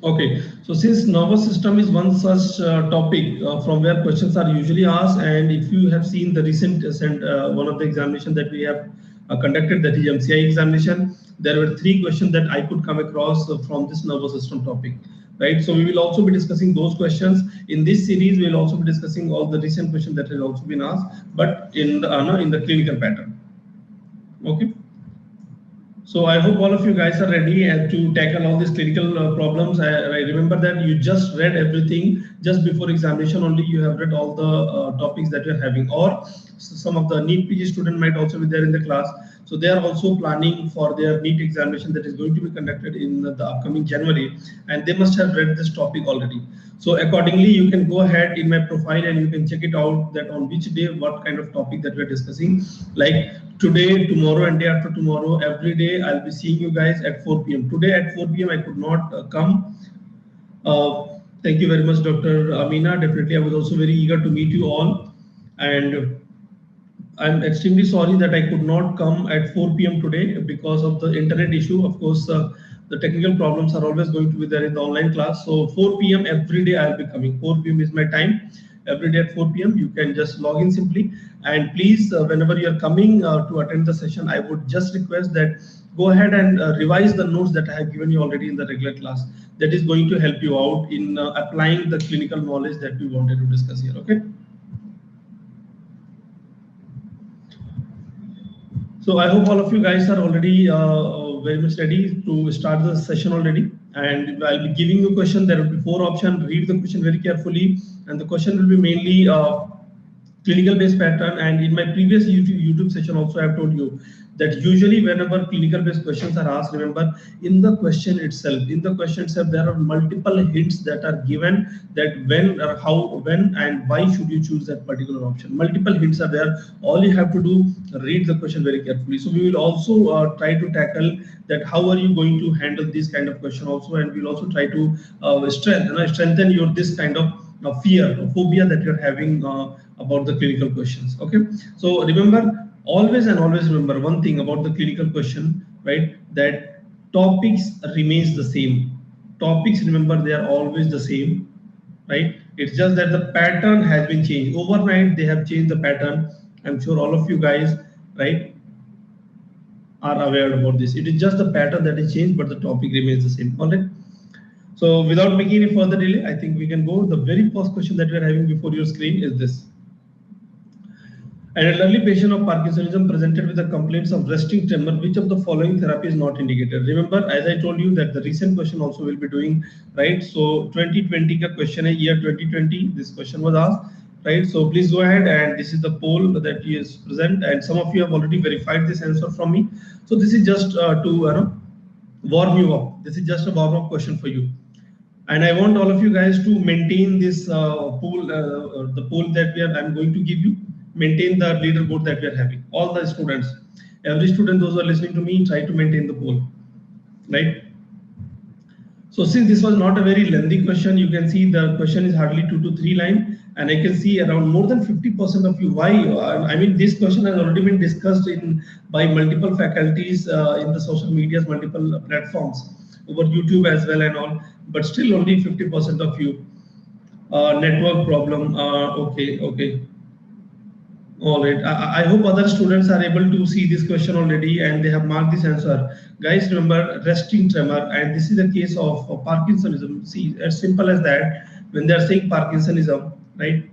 Okay, so since nervous system is one such topic from where questions are usually asked, and if you have seen the recent one of the examination that we have conducted, that is MCI examination, there were three questions that I could come across from this nervous system topic, right? So we will also be discussing those questions in this series. We will also be discussing all the recent questions that have also been asked, but in the no, in the clinical pattern. Okay. So I hope all of you guys are ready to tackle all these clinical problems. I remember that you just read everything just before examination only. You have read all the topics that you're having, or some of the NEET PG student might also be there in the class. So they are also planning for their NEET examination that is going to be conducted in the upcoming January, and they must have read this topic already. So accordingly, you can go ahead in my profile and you can check it out that on which day what kind of topic that we're discussing. Like today, tomorrow, and day after tomorrow, every day I'll be seeing you guys at 4 p.m. Today at 4 p.m. I could not come. Thank you very much, Dr. Amina. Definitely, I was also very eager to meet you all, and I'm extremely sorry that I could not come at 4 p.m. today because of the internet issue. Of course, the technical problems are always going to be there in the online class. So 4 p.m. every day I'll be coming. 4 p.m. is my time. Every day at 4 p.m. you can just log in simply. And please, whenever you are coming to attend the session, I would just request that go ahead and revise the notes that I have given you already in the regular class. That is going to help you out in applying the clinical knowledge that we wanted to discuss here. Okay. So I hope all of you guys are already very much ready to start the session already. And I'll be giving you a question. There will be four options. Read the question very carefully. And the question will be mainly clinical based pattern. And in my previous YouTube session also I have told you that usually whenever clinical based questions are asked, remember in the question itself there are multiple hints that are given, that when or how, when and why should you choose that particular option. Multiple hints are there. All you have to do, read the question very carefully. So we will also try to tackle that how are you going to handle this kind of question also, and we'll also try to strengthen your this kind of fear or phobia that you're having about the clinical questions. Okay, so remember, always and always remember one thing about the clinical question, right? That topics remains the same. Topics, remember, they are always the same, right? It's just that the pattern has been changed overnight. They have changed the pattern. I'm sure all of you guys, right, are aware about this. It is just the pattern that is changed, but the topic remains the same. All right. So without making any further delay, I think we can go. The very first question that we are having before your screen is this. An elderly patient of Parkinsonism presented with the complaints of resting tremor. Which of the following therapy is not indicated? Remember, as I told you that the recent question also will be doing, right? So 2020 ka question hai, year 2020, this question was asked, right? So please go ahead, and this is the poll that is present, and some of you have already verified this answer from me. So this is just to warm you up. This is just a warm up question for you. And I want all of you guys to maintain this poll, the poll that I'm going to give you. Maintain the leaderboard that we are having. All the students, every student, those who are listening to me, try to maintain the poll, right? So since this was not a very lengthy question, you can see the question is hardly 2 to 3 lines, and I can see around more than 50% of you. Why? I mean, this question has already been discussed by multiple faculties in the social medias, multiple platforms, over YouTube as well and all, but still only 50% of you. Network problem. Okay. All right. I hope other students are able to see this question already and they have marked this answer. Guys, remember resting tremor, and this is the case of Parkinsonism. See, as simple as that. When they are saying Parkinsonism, right?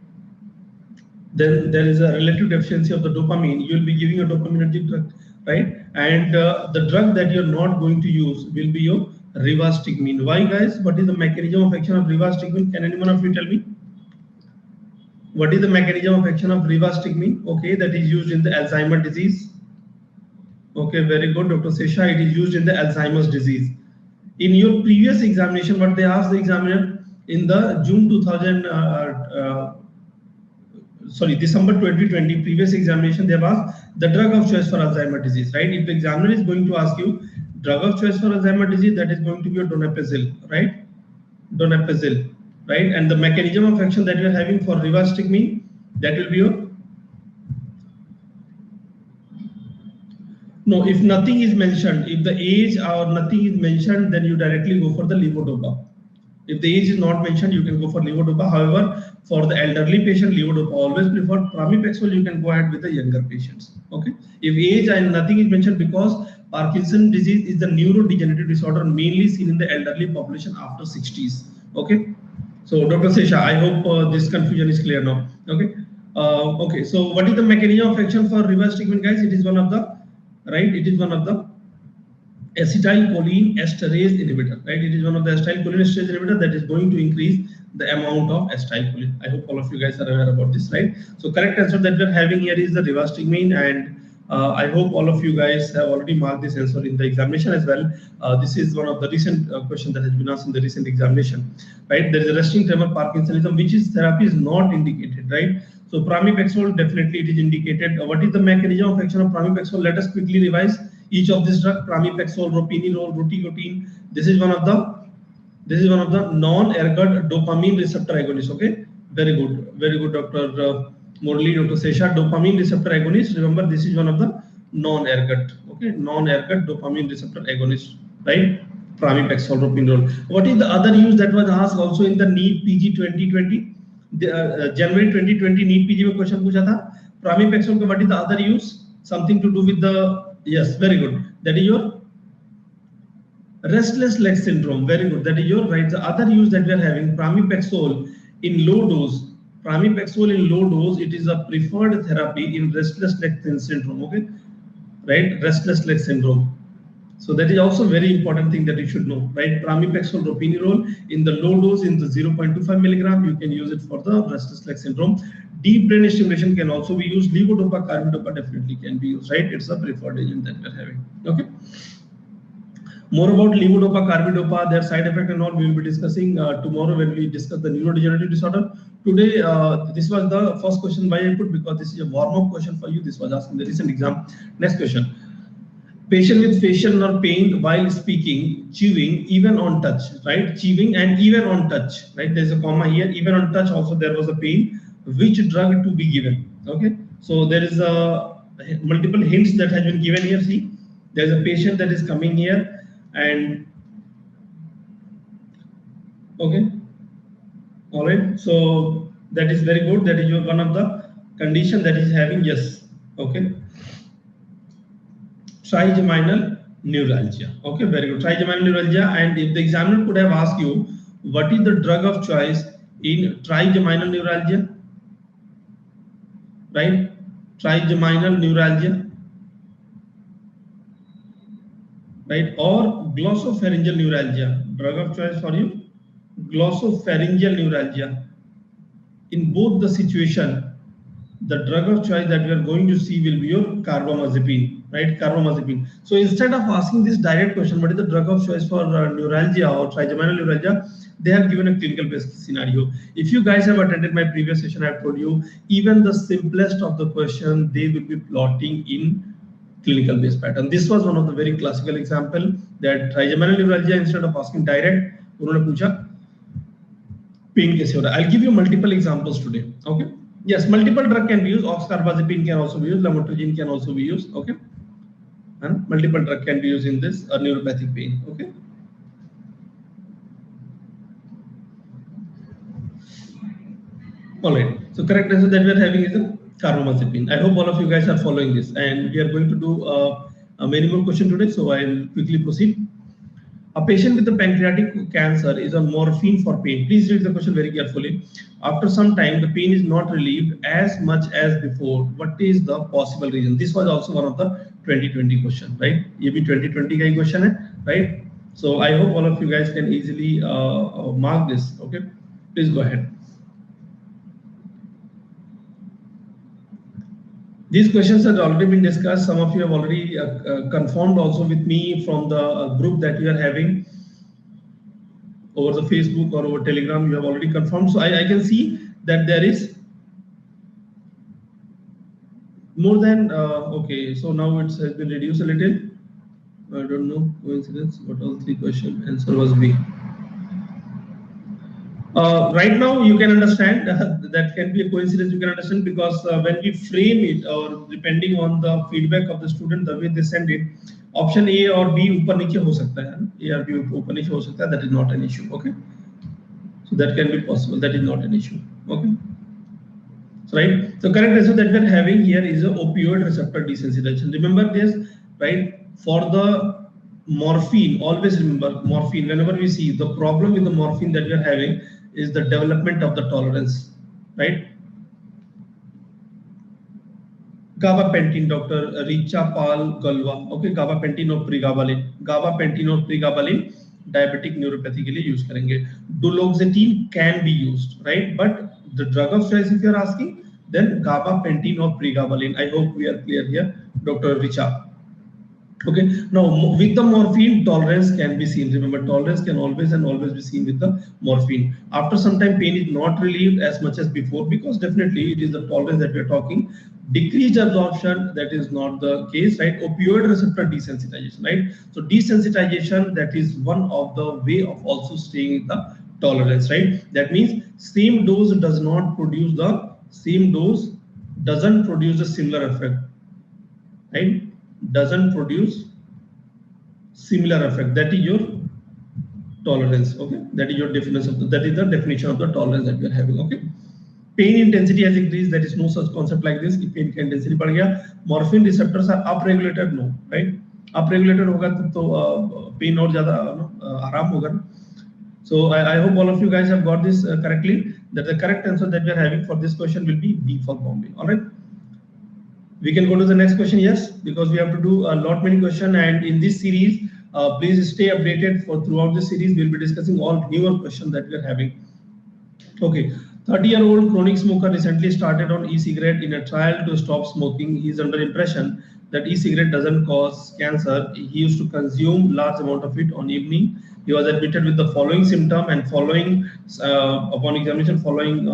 Then there is a relative deficiency of the dopamine. You will be giving a dopaminergic drug, right? And the drug that you're not going to use will be your rivastigmine. Why, guys? What is the mechanism of action of rivastigmine? Can anyone of you tell me? What is the mechanism of action of rivastigmine? Okay, that is used in the Alzheimer's disease. Okay, very good, Dr. Sesha. It is used in the Alzheimer's disease. In your previous examination, what they asked the examiner in the December 2020 previous examination, they have asked the drug of choice for Alzheimer's disease, right? If the examiner is going to ask you drug of choice for Alzheimer's disease, that is going to be your donepezil, right? Donepezil, right? And the mechanism of action that you are having for rivastigmine, that will be your. No, if nothing is mentioned, if the age or nothing is mentioned, then you directly go for the levodopa. If the age is not mentioned, you can go for levodopa. However, for the elderly patient, levodopa always preferred. Pramipexole, you can go ahead with the younger patients. Okay. If age and nothing is mentioned, because Parkinson disease is the neurodegenerative disorder mainly seen in the elderly population after 60s. Okay. So Dr. Sesha, I hope this confusion is clear now. Okay. Okay. So what is the mechanism of action for rivastigmine, guys? It is one of the It is one of the acetylcholine esterase inhibitor, right? It is one of the acetylcholine esterase inhibitor that is going to increase the amount of acetylcholine. I hope all of you guys are aware about this, right? So correct answer that we're having here is the rivastigmine, and I hope all of you guys have already marked this answer in the examination as well. This is one of the recent questions that has been asked in the recent examination, right? There is a resting tremor Parkinsonism, which is therapy is not indicated, right? So pramipexole, definitely it is indicated. What is the mechanism of action of pramipexole? Let us quickly revise each of this drug: pramipexole, ropinirole, rotigotine. This is one of the non-ergot dopamine receptor agonist. Okay, very good, Dr. Murali, Dr. Sesha. Dopamine receptor agonist. Remember, this is one of the non-ergot. Okay, non-ergot dopamine receptor agonist, right? Pramipexole, ropinirole. What is the other use that was asked also in the NEET PG 2020? January 2020 NEET PG में question पूछा था. Pramipexole का what is the other use? Something to do with the, yes, very good. That is your restless leg syndrome. Very good. That is your right. The other use that we are having, pramipexole in low dose. Pramipexole in low dose, it is a preferred therapy in restless leg syndrome. Okay, right? Restless leg syndrome. So that is also very important thing that you should know, right? Pramipexole, ropinirole in the low dose, in the 0.25 milligram, you can use it for the restless leg syndrome. Deep brain stimulation can also be used. Levodopa, carbidopa definitely can be used, right? It's a preferred agent that we're having. Okay. More about levodopa, carbidopa, their side effect and all we will be discussing tomorrow when we discuss the neurodegenerative disorder. Today, this was the first question why I put, because this is a warm-up question for you. This was asked in the recent exam. Next question. Patient with facial nerve pain while speaking, chewing, even on touch, right? Chewing and even on touch, right? There's a comma here. Even on touch also there was a pain. Which drug to be given? Okay. So there is a multiple hints that has been given here. See, there's a patient that is coming here and okay. All right. So that is very good. That is your one of the condition that is having, yes. Okay. Trigeminal neuralgia. Okay, very good. Trigeminal neuralgia. And if the examiner could have asked you, what is the drug of choice in trigeminal neuralgia? Right? Trigeminal neuralgia. Right? Or glossopharyngeal neuralgia. Drug of choice for you? Glossopharyngeal neuralgia. In both the situation, the drug of choice that we are going to see will be your carbamazepine, right? Carbamazepine. So instead of asking this direct question, what is the drug of choice for neuralgia or trigeminal neuralgia, they have given a clinical based scenario. If you guys have attended my previous session, I have told you, even the simplest of the question, they will be plotting in clinical based pattern. This was one of the very classical example that trigeminal neuralgia, instead of asking direct, उन्होंने पूछा pain कैसे हो रहा है. I'll give you multiple examples today. Okay. Yes, multiple drug can be used. Oxcarbazepine can also be used. Lamotrigine can also be used. Okay, and multiple drug can be used in this neuropathic pain. Okay. All right. So correct answer that we are having is the carbamazepine. I hope all of you guys are following this, and we are going to do a many more question today. So I will quickly proceed. A patient with a pancreatic cancer is on morphine for pain. Please read the question very carefully. After some time, the pain is not relieved as much as before. What is the possible reason? This was also one of the 2020 question, right? ये भी 2020 का ही question है, right? So I hope all of you guys can easily mark this. Okay, please go ahead. These questions have already been discussed. Some of you have already confirmed also with me from the group that we are having over the Facebook or over Telegram. You have already confirmed. So I can see that there is more than, okay, so now it has been reduced a little. I don't know, coincidence, what all three questions, answer was B. Right now you can understand that can be a coincidence, you can understand, because when we frame it, or depending on the feedback of the student, the way they send it, option A or B ऊपर नीचे हो सकता है, A or B ऊपर नीचे हो सकता है, that is not an issue. Okay, So that can be possible. That is not an issue. Okay. So, right. So correct answer that we are having here is a opioid receptor desensitization. Remember this, right? For the morphine, always remember morphine. Whenever we see the problem with the morphine that we are having is the development of the tolerance, right? Gabapentin, Dr. Richa Pal Galwa. Okay, gabapentin or pregabalin. Gabapentin or pregabalin diabetic neuropathy के लिए use करेंगे. Duloxetine can be used, right? But the drug of choice, if you are asking, then gabapentin or pregabalin. I hope we are clear here, Dr. Richa. Okay, now with the morphine, tolerance can be seen. Remember, tolerance can always and always be seen with the morphine. After some time, pain is not relieved as much as before, because definitely it is the tolerance that we are talking. Decreased absorption, that is not the case, right? Opioid receptor desensitization, right? So desensitization, that is one of the way of also staying in the tolerance, right? That means same dose does not produce the same dose, doesn't produce a similar effect, right? Doesn't produce similar effect. That is your tolerance. Okay, that is your definition of that is the definition of the tolerance that we are having. Okay, pain intensity has increased. There is no such concept like this. If pain intensity बढ़ गया, morphine receptors are upregulated. No, right? Upregulated होगा तो pain और ज़्यादा आराम होगा. So I hope all of you guys have got this correctly. That the correct answer that we are having for this question will be B for Bombay. All right. We can go to the next question, yes, because we have to do a lot many questions, and in this series, please stay updated for throughout the series. We'll be discussing all newer questions that we are having. Okay, 30-year-old chronic smoker recently started on e-cigarette in a trial to stop smoking. He is under impression that e-cigarette doesn't cause cancer. He used to consume large amount of it on evening. He was admitted with the following symptom, and following upon examination, following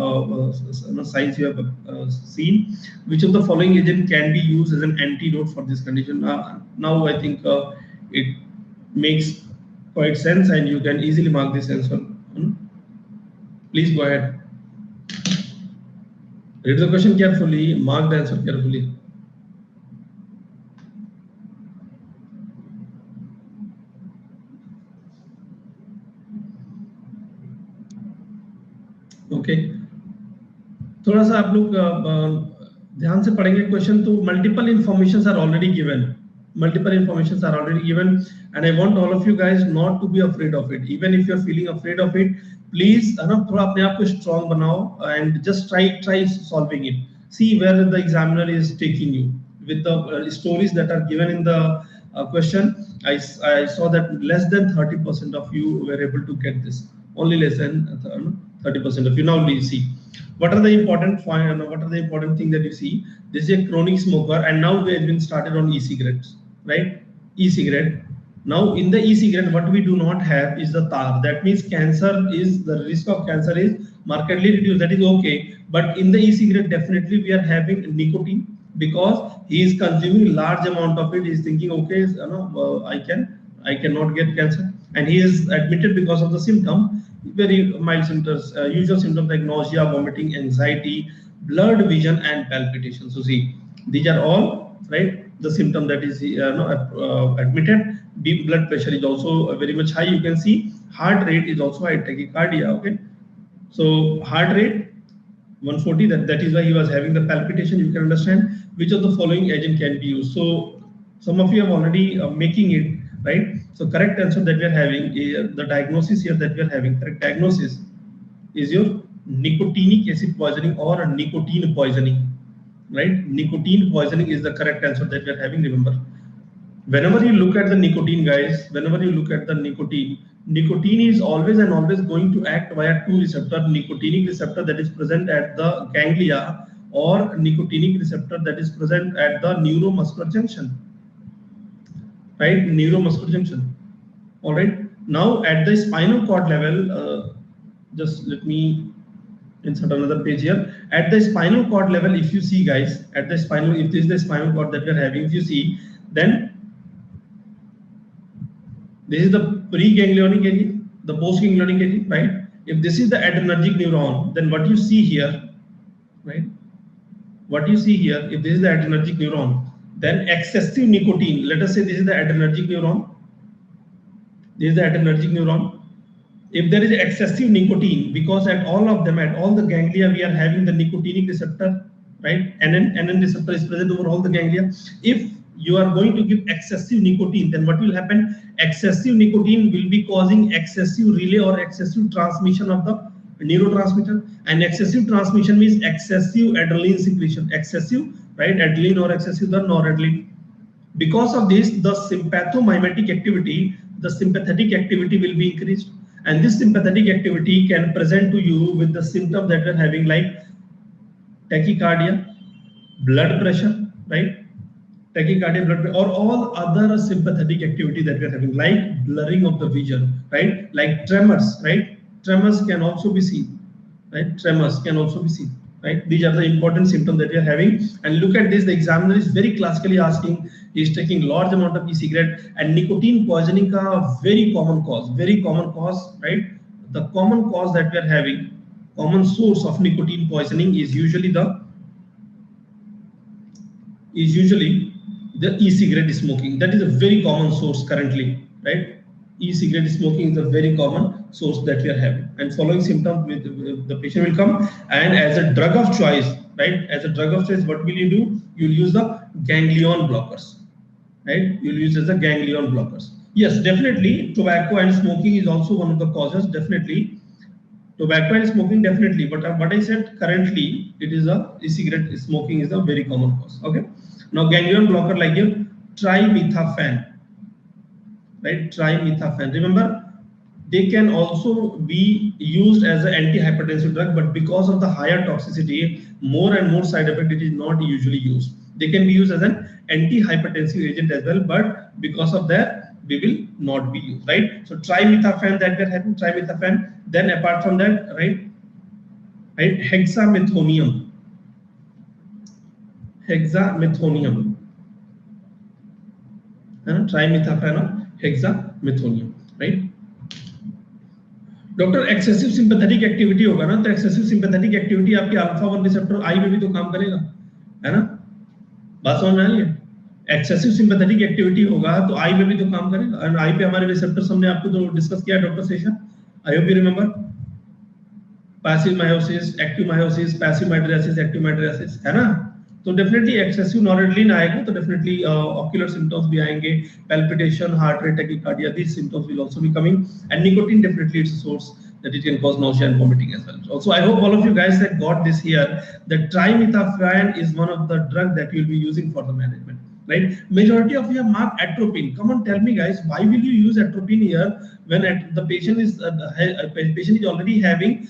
signs you have seen. Which of the following agent can be used as an antidote for this condition? Now I think it makes quite sense, and you can easily mark this answer. Please go ahead. Read the question carefully, mark the answer carefully. Okay, थोड़ा सा आप लोग ध्यान से पढ़ेंगे question. तो multiple informations are already given, multiple informations are already given, and I want all of you guys not to be afraid of it. Even if you're feeling afraid of it, please थोड़ा अपने आप को strong बनाओ and just try solving it. See where the examiner is taking you with the stories that are given in the question. I saw that less than 30% of you were able to get this. Only less than 30% of you. Now we see what are the important thing that you see. This is a chronic smoker, and now we have been started on e-cigarettes, right? E-cigarette. Now in the e-cigarette, what we do not have is the tar. That means the risk of cancer is markedly reduced. That is okay. But in the e-cigarette, definitely we are having nicotine, because he is consuming large amount of it. He is thinking, okay, I cannot get cancer, and he is admitted because of the symptom. Very mild symptoms, usual symptoms like nausea, vomiting, anxiety, blurred vision, and palpitation. So see, these are all right. The symptom that is admitted. Deep blood pressure is also very much high. You can see heart rate is also high, tachycardia. Okay, so heart rate 140. That is why he was having the palpitation. You can understand which of the following agent can be used. So some of you have already making it right. So correct answer that we are having, the diagnosis here that we are having, correct diagnosis is your nicotinic acid poisoning or nicotine poisoning, right? Nicotine poisoning is the correct answer that we are having. Remember, whenever you look at the nicotine, guys, whenever you look at the nicotine is always and always going to act via two receptors: nicotinic receptor that is present at the ganglia, or nicotinic receptor that is present at the neuromuscular junction. Right, neuromuscular junction. All right. Now at the spinal cord level, just let me insert another page here. At the spinal cord level, if you see, guys, if this is the spinal cord that we are having, if you see, then this is the preganglionic area, the postganglionic area, right? If this is the adrenergic neuron, then what you see here, right? What you see here, if this is the adrenergic neuron, then excessive nicotine, let us say this is the adrenergic neuron. This is the adrenergic neuron. if there is excessive nicotine, because at all of them, at all the ganglia, we are having the nicotinic receptor, right? NN receptor is present over all the ganglia. If you are going to give excessive nicotine, then what will happen? Excessive nicotine will be causing excessive relay or excessive transmission of the neurotransmitter, and excessive transmission means excessive adrenaline secretion, excessive, right, adrenaline or excessive the noradrenaline. Because of this, the sympathomimetic activity, the sympathetic activity will be increased, and this sympathetic activity can present to you with the symptoms that we're having, like tachycardia, blood pressure, right? Tachycardia, blood pressure, or all other sympathetic activity that we are having, like blurring of the vision, right? Like tremors, right? Tremors can also be seen, right? Tremors can also be seen, right? These are the important symptoms that we are having. And look at this, the examiner is very classically asking, he is taking large amount of e-cigarette, and nicotine poisoning ka very common cause, right? The common cause that we are having, common source of nicotine poisoning is usually the e-cigarette smoking. That is a very common source currently, right? E-cigarette smoking is a very common source that we are having. And following symptoms, with the patient will come, and as a drug of choice, right? As a drug of choice, what will you do? You will use the ganglion blockers, right? You will use as the ganglion blockers. Yes, definitely, tobacco and smoking is also one of the causes. Definitely, tobacco and smoking, definitely. But what I said, currently, it is a e-cigarette smoking is a very common cause. Okay. Now, ganglion blocker like your trimethophan, right? Trimethophan. Remember, they can also be used as an antihypertensive drug, but because of the higher toxicity, more and more side effect, it is not usually used. They can be used as an antihypertensive agent as well, but because of that, we will not be used, right? So trimethophan that we're having, trimethophan. Then apart from that, right, hexamethonium, trimethophan or hexamethonium, right? Doctor excessive sympathetic activity होगा ना, तो excessive sympathetic activity आपके alpha 1 receptor आई में भी तो काम करेगा, है ना? बात समझ में आ रही है? एक्सेसिव सिंपैथेटिक एक्टिविटी होगा तो आई में भी तो काम करेगा, और आई पे हमारे रिसेप्टर्स हमने आपको तो डिस्कस किया doctor session, I hope you remember, passive miosis, active miosis, passive mydriasis, active mydriasis, है ना? तो डेफिनेटली एक्सेसिव नॉरेड्रेनालिन आएगा तो डेफिनेटली ऑक्यूलर सिम्पटम्स भी आएंगे, palpitation, heart rate, tachycardia, these symptoms will also be coming, and nicotine definitely it's a source that it can cause nausea and vomiting as well. Also, I hope all of you guys that got this here, that trimethophan is one of the drug that you'll be using for the management, right? Majority of you have marked atropine. Come on, tell me guys, why will you use atropine here when the patient is already having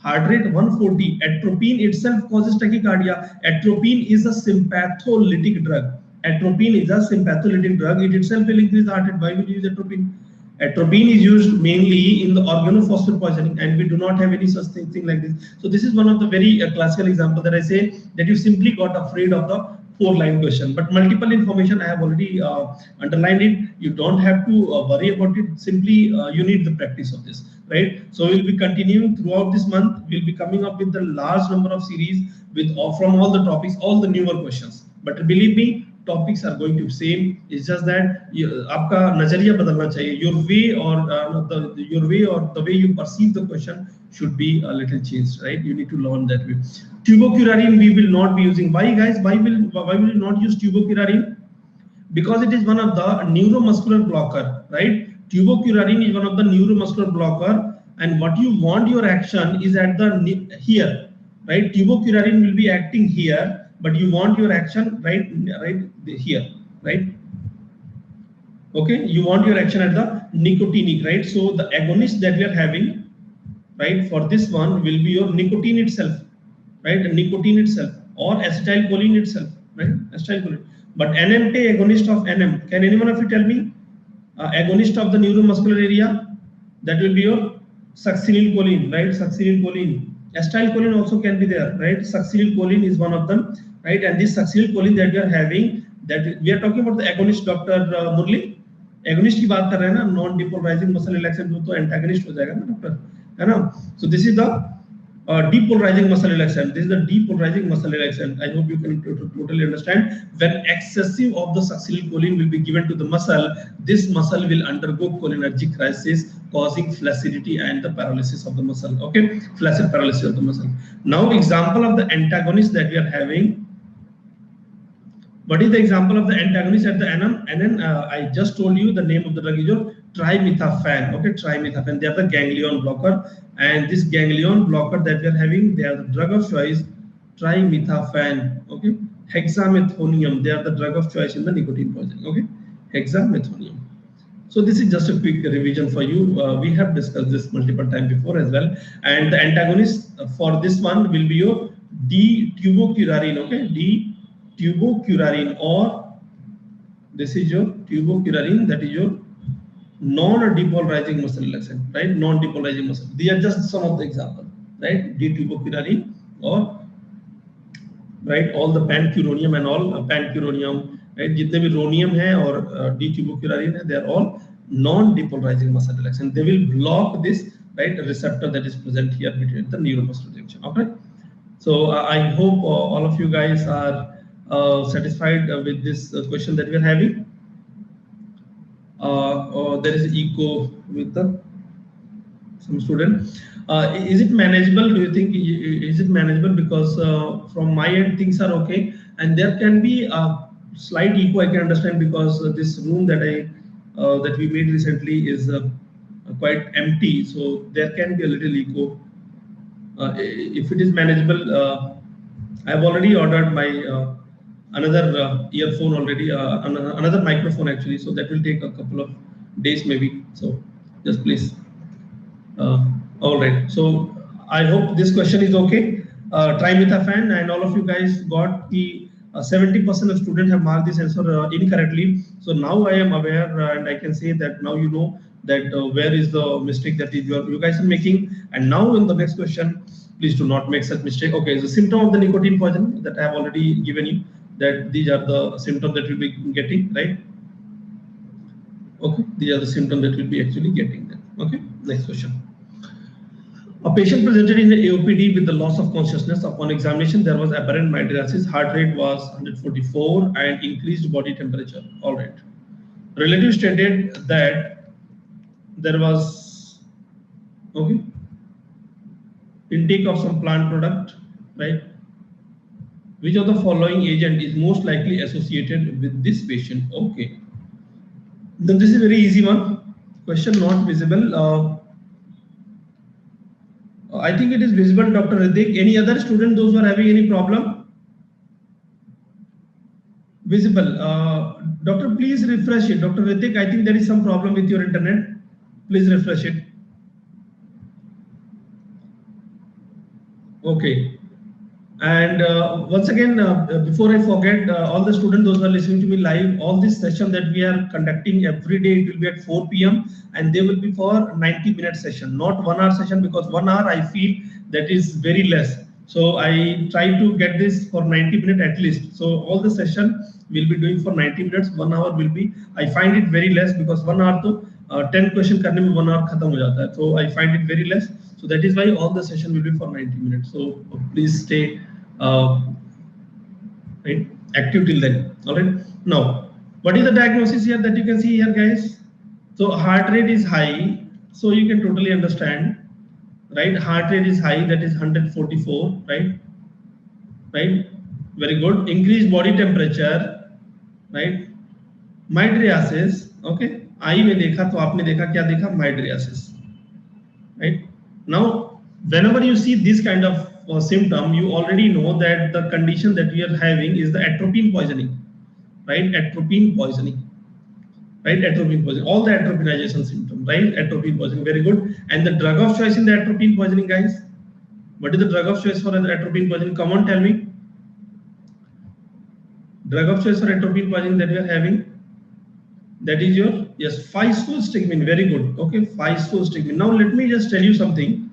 heart rate 140. Atropine itself causes tachycardia. Atropine is a sympatholytic drug. Atropine is a sympatholytic drug. It itself will increase the heart rate. Why will you use atropine? Atropine is used mainly in the organophosphate poisoning, and we do not have any such thing like this. So this is one of the very classical example that I say that you simply got afraid of the 4-line question, but multiple information I have already underlined it. You don't have to worry about it. Simply you need the practice of this, right? So we'll be continuing throughout this month. We'll be coming up with the large number of series with from all the topics, all the newer questions. But believe me, topics are going to be same. It's just that आपका नजरिया बदलना चाहिए. Your way or the way you perceive the question should be a little changed, right? You need to learn that way. Tubocurarine we will not be using. Why guys? Why will you not use tubocurarine? Because it is one of the neuromuscular blocker, right? Tubocurarine is one of the neuromuscular blocker, and what you want your action is at the here, right? Tubocurarine will be acting here, but you want your action right here, right? Okay, you want your action at the nicotinic, right? So the agonist that we are having, right, for this one will be your nicotine itself, right? Nicotine itself or acetylcholine itself, right? Acetylcholine. But NMK agonist of NM. Can anyone of you tell me agonist of the neuromuscular area? That will be your succinylcholine, right? Succinylcholine. Acetylcholine also can be there, right? Succinylcholine is one of them, right? And this succinylcholine that we are having, that we are talking about the agonist, Dr. Murli. Agonist की बात कर रहे हैं ना, non depolarizing muscle relaxant, तो antagonist हो जाएगा ना डॉक्टर, है ना? So this is the depolarizing muscle relaxant. This is the depolarizing muscle relaxant. I hope you can totally understand. When excessive of the succinylcholine will be given to the muscle, this muscle will undergo cholinergic crisis, causing flaccidity and the paralysis of the muscle. Okay, flaccid paralysis of the muscle. Now, example of the antagonist that we are having. What is the example of the antagonist at the NN? I just told you the name of the drug is your trimethophan. Okay, trimethophan. They are the ganglion blocker, and this ganglion blocker that we are having, they are the drug of choice. Trimethophan. Okay, hexamethonium. They are the drug of choice in the nicotine poisoning. Okay, hexamethonium. So this is just a quick revision for you. We have discussed this multiple times before as well. And the antagonist for this one will be your D-tubocurarine. Okay, D-tubocurarine, or this is your tubocurarine, that is your non-depolarizing muscle relaxant, right? Non-depolarizing muscle. These are just some of the examples, right? D-tubocurarine, or right, all the pancuronium and all pancuronium, right? जितने भी rhonium है और D-tubocurarine है, they are all non-depolarizing muscle relaxant. They will block this, right, receptor that is present here between the neuromuscular junction. Okay. So I hope all of you guys are satisfied with this question that we are having. There is echo with some student. Is it manageable? Do you think is it manageable? Because from my end things are okay, and there can be a slight echo. I can understand because this room that that we made recently is quite empty, so there can be a little echo. If it is manageable, I have already ordered my another earphone already, another microphone actually, so that will take a couple of days maybe. So just please. All right. So I hope this question is okay. Trimethophan, and all of you guys got the 70% of students have marked this answer incorrectly. So now I am aware, and I can say that now you know that where is the mistake that you guys are making. And now in the next question, please do not make such mistake. Okay, the symptom of the nicotine poison that I have already given you, that these are the symptoms that we'll be getting, right? Okay, these are the symptoms that we'll be actually getting then. Okay, next question. A patient presented in the AOPD with the loss of consciousness. Upon examination, there was apparent mydriasis. Heart rate was 144 and increased body temperature. All right. Relative stated that there was intake of some plant product, right? Which of the following agent is most likely associated with this patient? Okay. Then this is a very easy one. Question not visible. I think it is visible, Dr. Ritik. Any other student, those who are having any problem? Visible. Doctor, please refresh it. Dr. Ritik, I think there is some problem with your internet. Please refresh it. Okay. And once again, before I forget, all the students, those who are listening to me live, all this session that we are conducting every day, it will be at 4 p.m. and they will be for 90-minute session, not 1 hour session, because 1 hour I feel that is very less. So I try to get this for 90 minutes at least. So all the session we'll be doing for 90 minutes, 1 hour will be, I find it very less because 1 hour to 10 question karne mein 1 hour khatam ho jata hai. So I find it very less. So that is why all the session will be for 90 minutes. So please stay right, active till then. All right. Now, what is the diagnosis here that you can see here, guys? So heart rate is high, so you can totally understand, right? Heart rate is high, that is 144, right? Right. Very good. Increased body temperature, right? Mydriasis. Okay. आई में देखा तो आपने देखा क्या देखा? Mydriasis. Right. Now, whenever you see this kind of symptom, you already know that the condition that we are having is the atropine poisoning, right? Atropine poisoning, right? Atropine poisoning, all the atropinization symptoms, right? Atropine poisoning, very good. And the drug of choice in the atropine poisoning, guys? What is the drug of choice for the atropine poisoning? Come on, tell me. Drug of choice for atropine poisoning that we are having, that is your, yes, physostigmine, very good. Okay, physostigmine. Now let me just tell you something,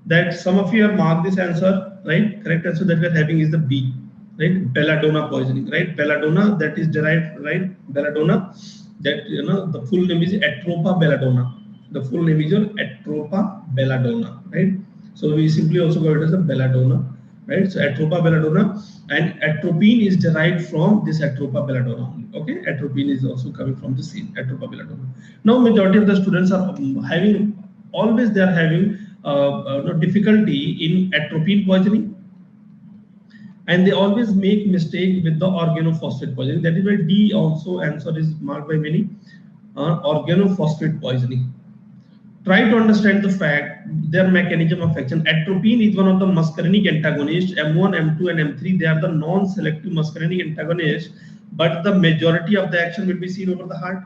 that some of you have marked this answer, right? Correct answer that we are having is the B, right? Belladonna poisoning, right? Belladonna, that is derived, right? Belladonna, that, you know, the full name is Atropa belladonna. The full name is your Atropa belladonna, right? So we simply also call it as the belladonna, right? So Atropa belladonna, and atropine is derived from this Atropa belladonna only. Okay, atropine is also coming from the same Atropa belladonna. Now majority of the students are having, always they are having difficulty in atropine poisoning, and they always make mistake with the organophosphate poisoning. That is why D also answer is marked by many, organophosphate poisoning. Try to understand the fact, their mechanism of action. Atropine is one of the muscarinic antagonists. M1, M2, and M3, they are the non-selective muscarinic antagonists, but the majority of the action will be seen over the heart.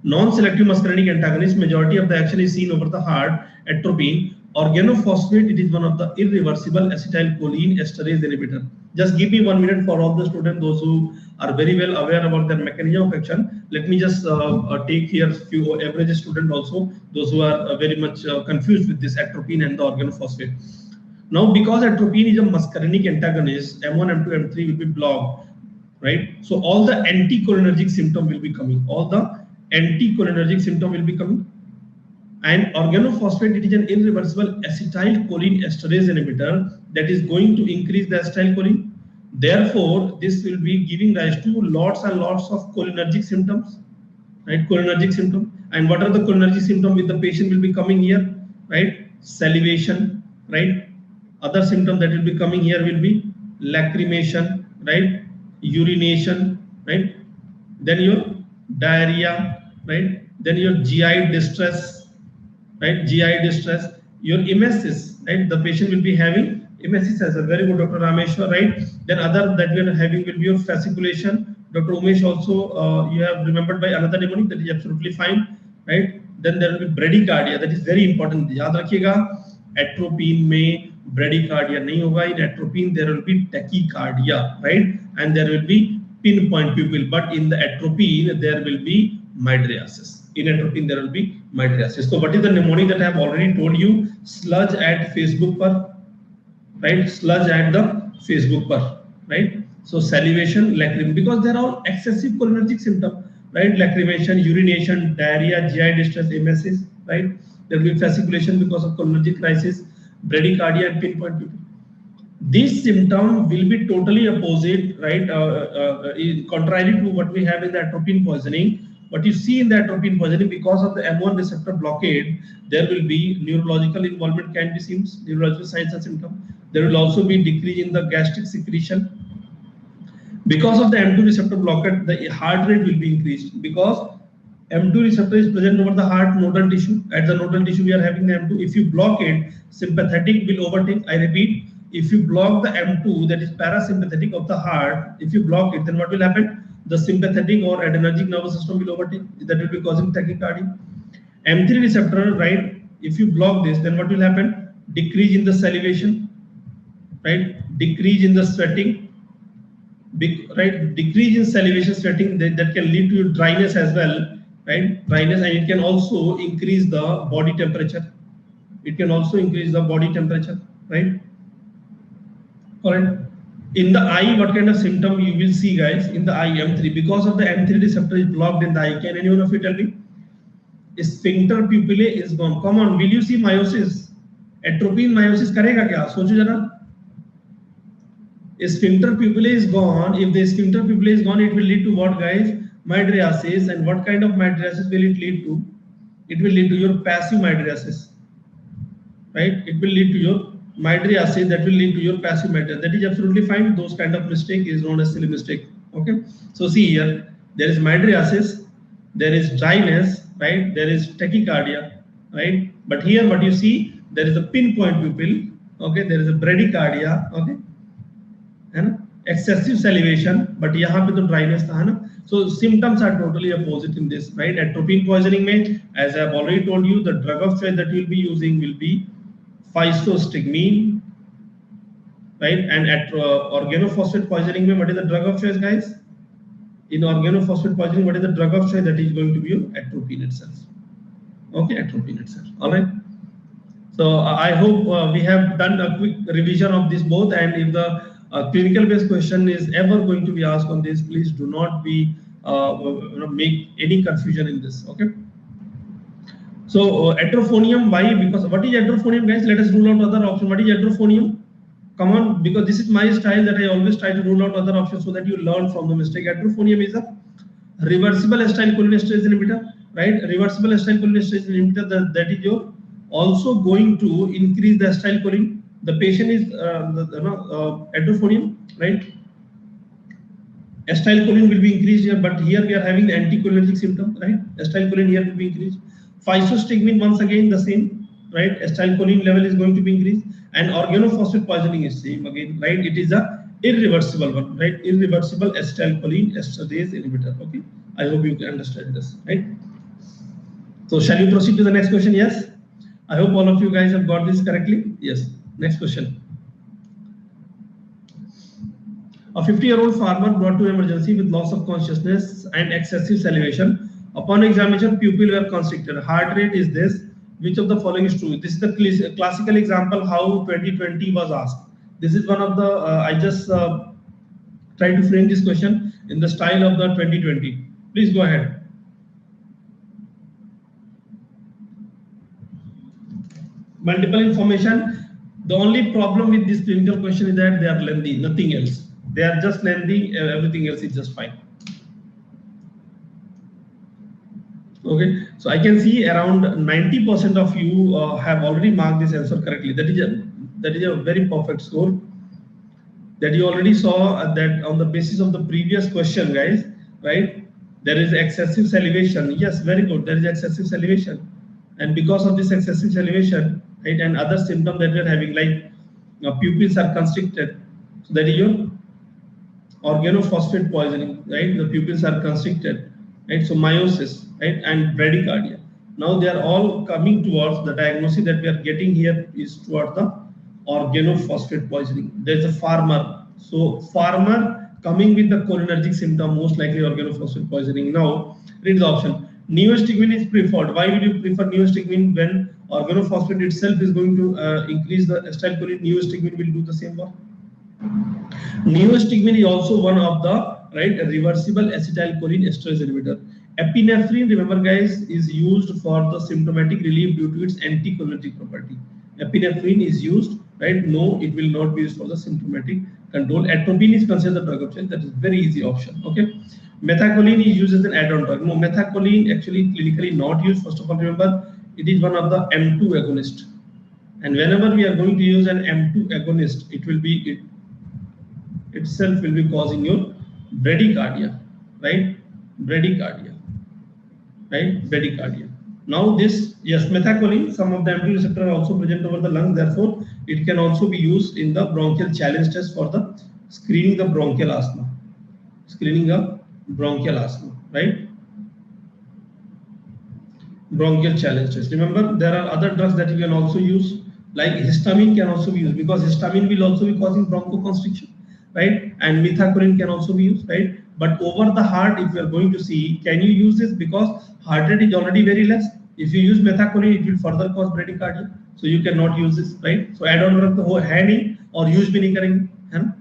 Non-selective muscarinic antagonist, majority of the action is seen over the heart. Atropine. Organophosphate, it is one of the irreversible acetylcholine esterase inhibitor. Just give me 1 minute for all the students, those who are very well aware about their mechanism of action. Let me just take here few average student also, those who are very much confused with this atropine and the organophosphate. Now, because atropine is a muscarinic antagonist, M1, M2, M3 will be blocked, right? So all the anticholinergic symptom will be coming. All the anticholinergic symptom will be coming. And organophosphate, it is an irreversible acetylcholine esterase inhibitor that is going to increase the acetylcholine. Therefore, this will be giving rise to lots and lots of cholinergic symptoms, right? Cholinergic symptom. And what are the cholinergic symptoms with the patient will be coming here, right? Salivation, right? Other symptom that will be coming here will be lacrimation, right? Urination, right? Then your diarrhea, right? Then your GI distress, right? GI distress, your emesis, right? The patient will be having emesis as a very good, Dr. Rameshwar, right? Then other that we are having will be your fasciculation. Dr. Umesh also, you have remembered by another mnemonic, that is absolutely fine, right? Then there will be bradycardia, that is very important. याद रखिएगा, atropine में bradycardia नहीं होगा. In atropine there will be tachycardia, right? And there will be pinpoint pupil. But in the atropine there will be mydriasis. In atropine there will be mydriasis. So what is the mnemonic that I have already told you? Sludge at Facebook per, right? Sludge at the Facebook per, right? So salivation, lacrimation, because they are all excessive cholinergic symptom, right? Lacrimation, urination, diarrhea, GI distress, emesis, right? There will be fasciculation because of cholinergic crisis, bradycardia, and pinpoint pupil. This symptom will be totally opposite, right? Contrary to what we have in the atropine poisoning. What you see in the atropine poisoning, because of the M1 receptor blockade, there will be neurological involvement can be seen, neurological signs and symptoms. There will also be decrease in the gastric secretion. Because of the M2 receptor blockade, the heart rate will be increased. Because M2 receptor is present over the heart nodal tissue. At the nodal tissue, we are having the M2. If you block it, sympathetic will overtake. I repeat, if you block the M2, that is parasympathetic of the heart, if you block it, then what will happen? The sympathetic or adrenergic nervous system will overtake. That will be causing tachycardia. M3 receptor, right? If you block this, then what will happen? Decrease in the salivation, right? Decrease in the sweating, right? Decrease in salivation, sweating, that can lead to dryness as well, right? Dryness, and it can also increase the body temperature. It can also increase the body temperature, right? All right. In the eye, what kind of symptom you will see, guys? In the eye, M3, because of the M3 receptor is blocked in the eye. Can anyone of you tell me? Sphincter pupillae is gone. Come on, will you see meiosis? Atropine meiosis करेगा क्या? सोचो जरा. Sphincter pupillae is gone. If the sphincter pupillae is gone, it will lead to what, guys? Mydriasis. And what kind of mydriasis will it lead to? It will lead to your passive mydriasis, right? It will lead to your mydriasis, that will lead to your passive mydriasis. That is absolutely fine. Those kind of mistake is known as silly mistake. Okay. So see here, there is mydriasis, there is dryness, right? There is tachycardia, right? But here what you see, there is a pinpoint pupil. Okay. There is a bradycardia. Okay. And excessive salivation, but यहाँ पे तो dryness था, है ना? So symptoms are totally opposite in this, right? Atropine poisoning में, as I have already told you, the drug of choice that you will be using will be physostigmine, right? And at organophosphate poisoning mein, what is the drug of choice, guys? In organophosphate poisoning, what is the drug of choice? That is going to be your atropine itself. Okay, atropine itself. All right. So I hope we have done a quick revision of this both. And if the clinical based question is ever going to be asked on this, please do not be make any confusion in this. Okay. So atrophonium, why? Because what is atrophonium, guys? Let us rule out other option. What is atrophonium? Come on, because this is my style that I always try to rule out other options so that you learn from the mistake. Atrophonium is a reversible acetylcholinesterase inhibitor, right? Reversible acetylcholinesterase inhibitor, that is your also going to increase the acetylcholine. The patient is atrophonium, right? Acetylcholine will be increased here, but here we are having the anticholinergic symptom, right? Acetylcholine here will be increased. Physostigmine, once again the same, right? Acetylcholine level is going to be increased, and organophosphate poisoning is same again, right? It is a irreversible one, right? Irreversible acetylcholine esterase inhibitor. Okay, I hope you can understand this, right? So shall we proceed to the next question? Yes, I hope all of you guys have got this correctly. Yes, next question. A 50-year-old farmer brought to emergency with loss of consciousness and excessive salivation. Upon examination, pupils were constricted. Heart rate is this. Which of the following is true? This is the classical example how 2020 was asked. This is one of the, I just tried to frame this question in the style of the 2020. Please go ahead. Multiple information. The only problem with this clinical question is that they are lengthy, nothing else. They are just lengthy, everything else is just fine. Okay, so I can see around 90% of you have already marked this answer correctly. That is a very perfect score. That you already saw that on the basis of the previous question, guys, right? There is excessive salivation. Yes, very good. There is excessive salivation, and because of this excessive salivation, right, and other symptoms that we are having, like pupils are constricted. So that is your organophosphate poisoning, right? The pupils are constricted, right? So meiosis, right, and bradycardia. Now they are all coming towards the diagnosis that we are getting here is towards the organophosphate poisoning. There is a farmer, so farmer coming with the cholinergic symptom, most likely organophosphate poisoning. Now read the option. Neostigmine is preferred. Why will you prefer neostigmine when organophosphate itself is going to increase the acetylcholine? Neostigmine will do the same work. Neostigmine is also one of the reversible acetylcholine esterase inhibitor. Epinephrine, remember guys, is used for the symptomatic relief due to its anticholinergic property. Epinephrine is used, right? No, it will not be used for the symptomatic control. Atropine is considered the drug of choice. That is very easy option. Okay. Methacholine is used as an add-on drug. No, methacholine actually clinically not used. First of all, remember it is one of the M2 agonist, and whenever we are going to use an M2 agonist, it will be itself will be causing your bradycardia, right? Bradycardia, right? Bradycardia. Now this, yes, methacholine, some of the M2 receptors are also present over the lung, therefore it can also be used in the bronchial challenge test for the screening the bronchial asthma. Screening of bronchial asthma, right? Bronchial challenge test. Remember, there are other drugs that you can also use, like histamine can also be used, because histamine will also be causing bronchoconstriction, right? And methacholine can also be used, right? But over the heart, if you are going to see, can you use this? Because heart rate is already very less. If you use methacholine, it will further cause bradycardia. So you cannot use this, right? So add-on drug the whole handing or use भी नहीं करेंगे.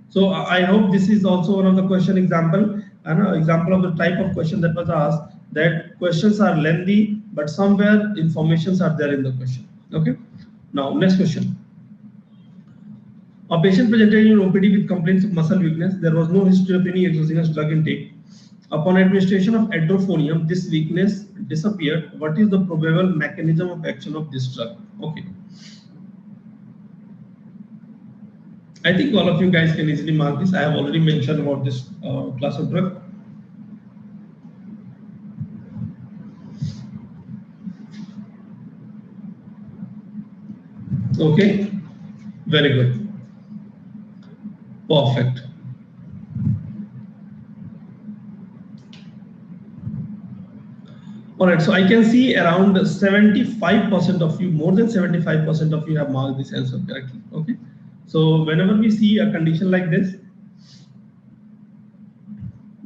So I hope this is also one of the question example, example of the type of question that was asked. That questions are lengthy, but somewhere informations are there in the question. Okay. Now next question. A patient presented in OPD with complaints of muscle weakness. There was no history of any exogenous drug intake. Upon administration of adrophonium, this weakness disappeared. What is the probable mechanism of action of this drug? Okay. I think all of you guys can easily mark this. I have already mentioned about this class of drug. Okay, very good. Perfect. All right, so I can see around 75% of you, more than 75% of you have marked this answer correctly. Okay, so whenever we see a condition like this,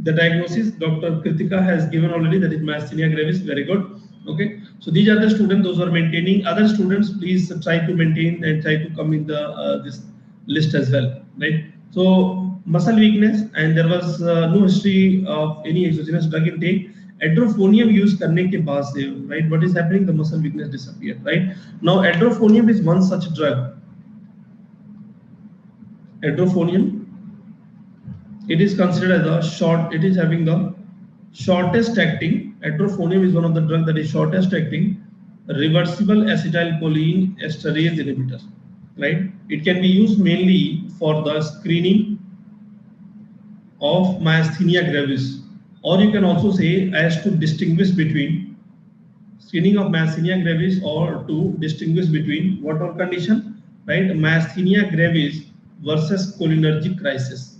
the diagnosis Dr. Kritika has given already, that is myasthenia gravis. Very good. Okay, so these are the students, those who are maintaining. Other students, please try to maintain and try to come in the this list as well, right? So muscle weakness, and there was no history of any exogenous drug intake, एड्रोफोनियम use करने के बाद से, right, what is happening, the muscle weakness disappear, right. Now एड्रोफोनियम is one such drug. Edrofonium, it is considered as a short, it is having the shortest acting. Edrofonium is one of the drugs that is shortest acting reversible acetylcholine esterase inhibitor, right. It can be used mainly for the screening of myasthenia gravis, or you can also say as to distinguish between screening of myasthenia gravis, or to distinguish between what all condition, right, myasthenia gravis versus cholinergic crisis,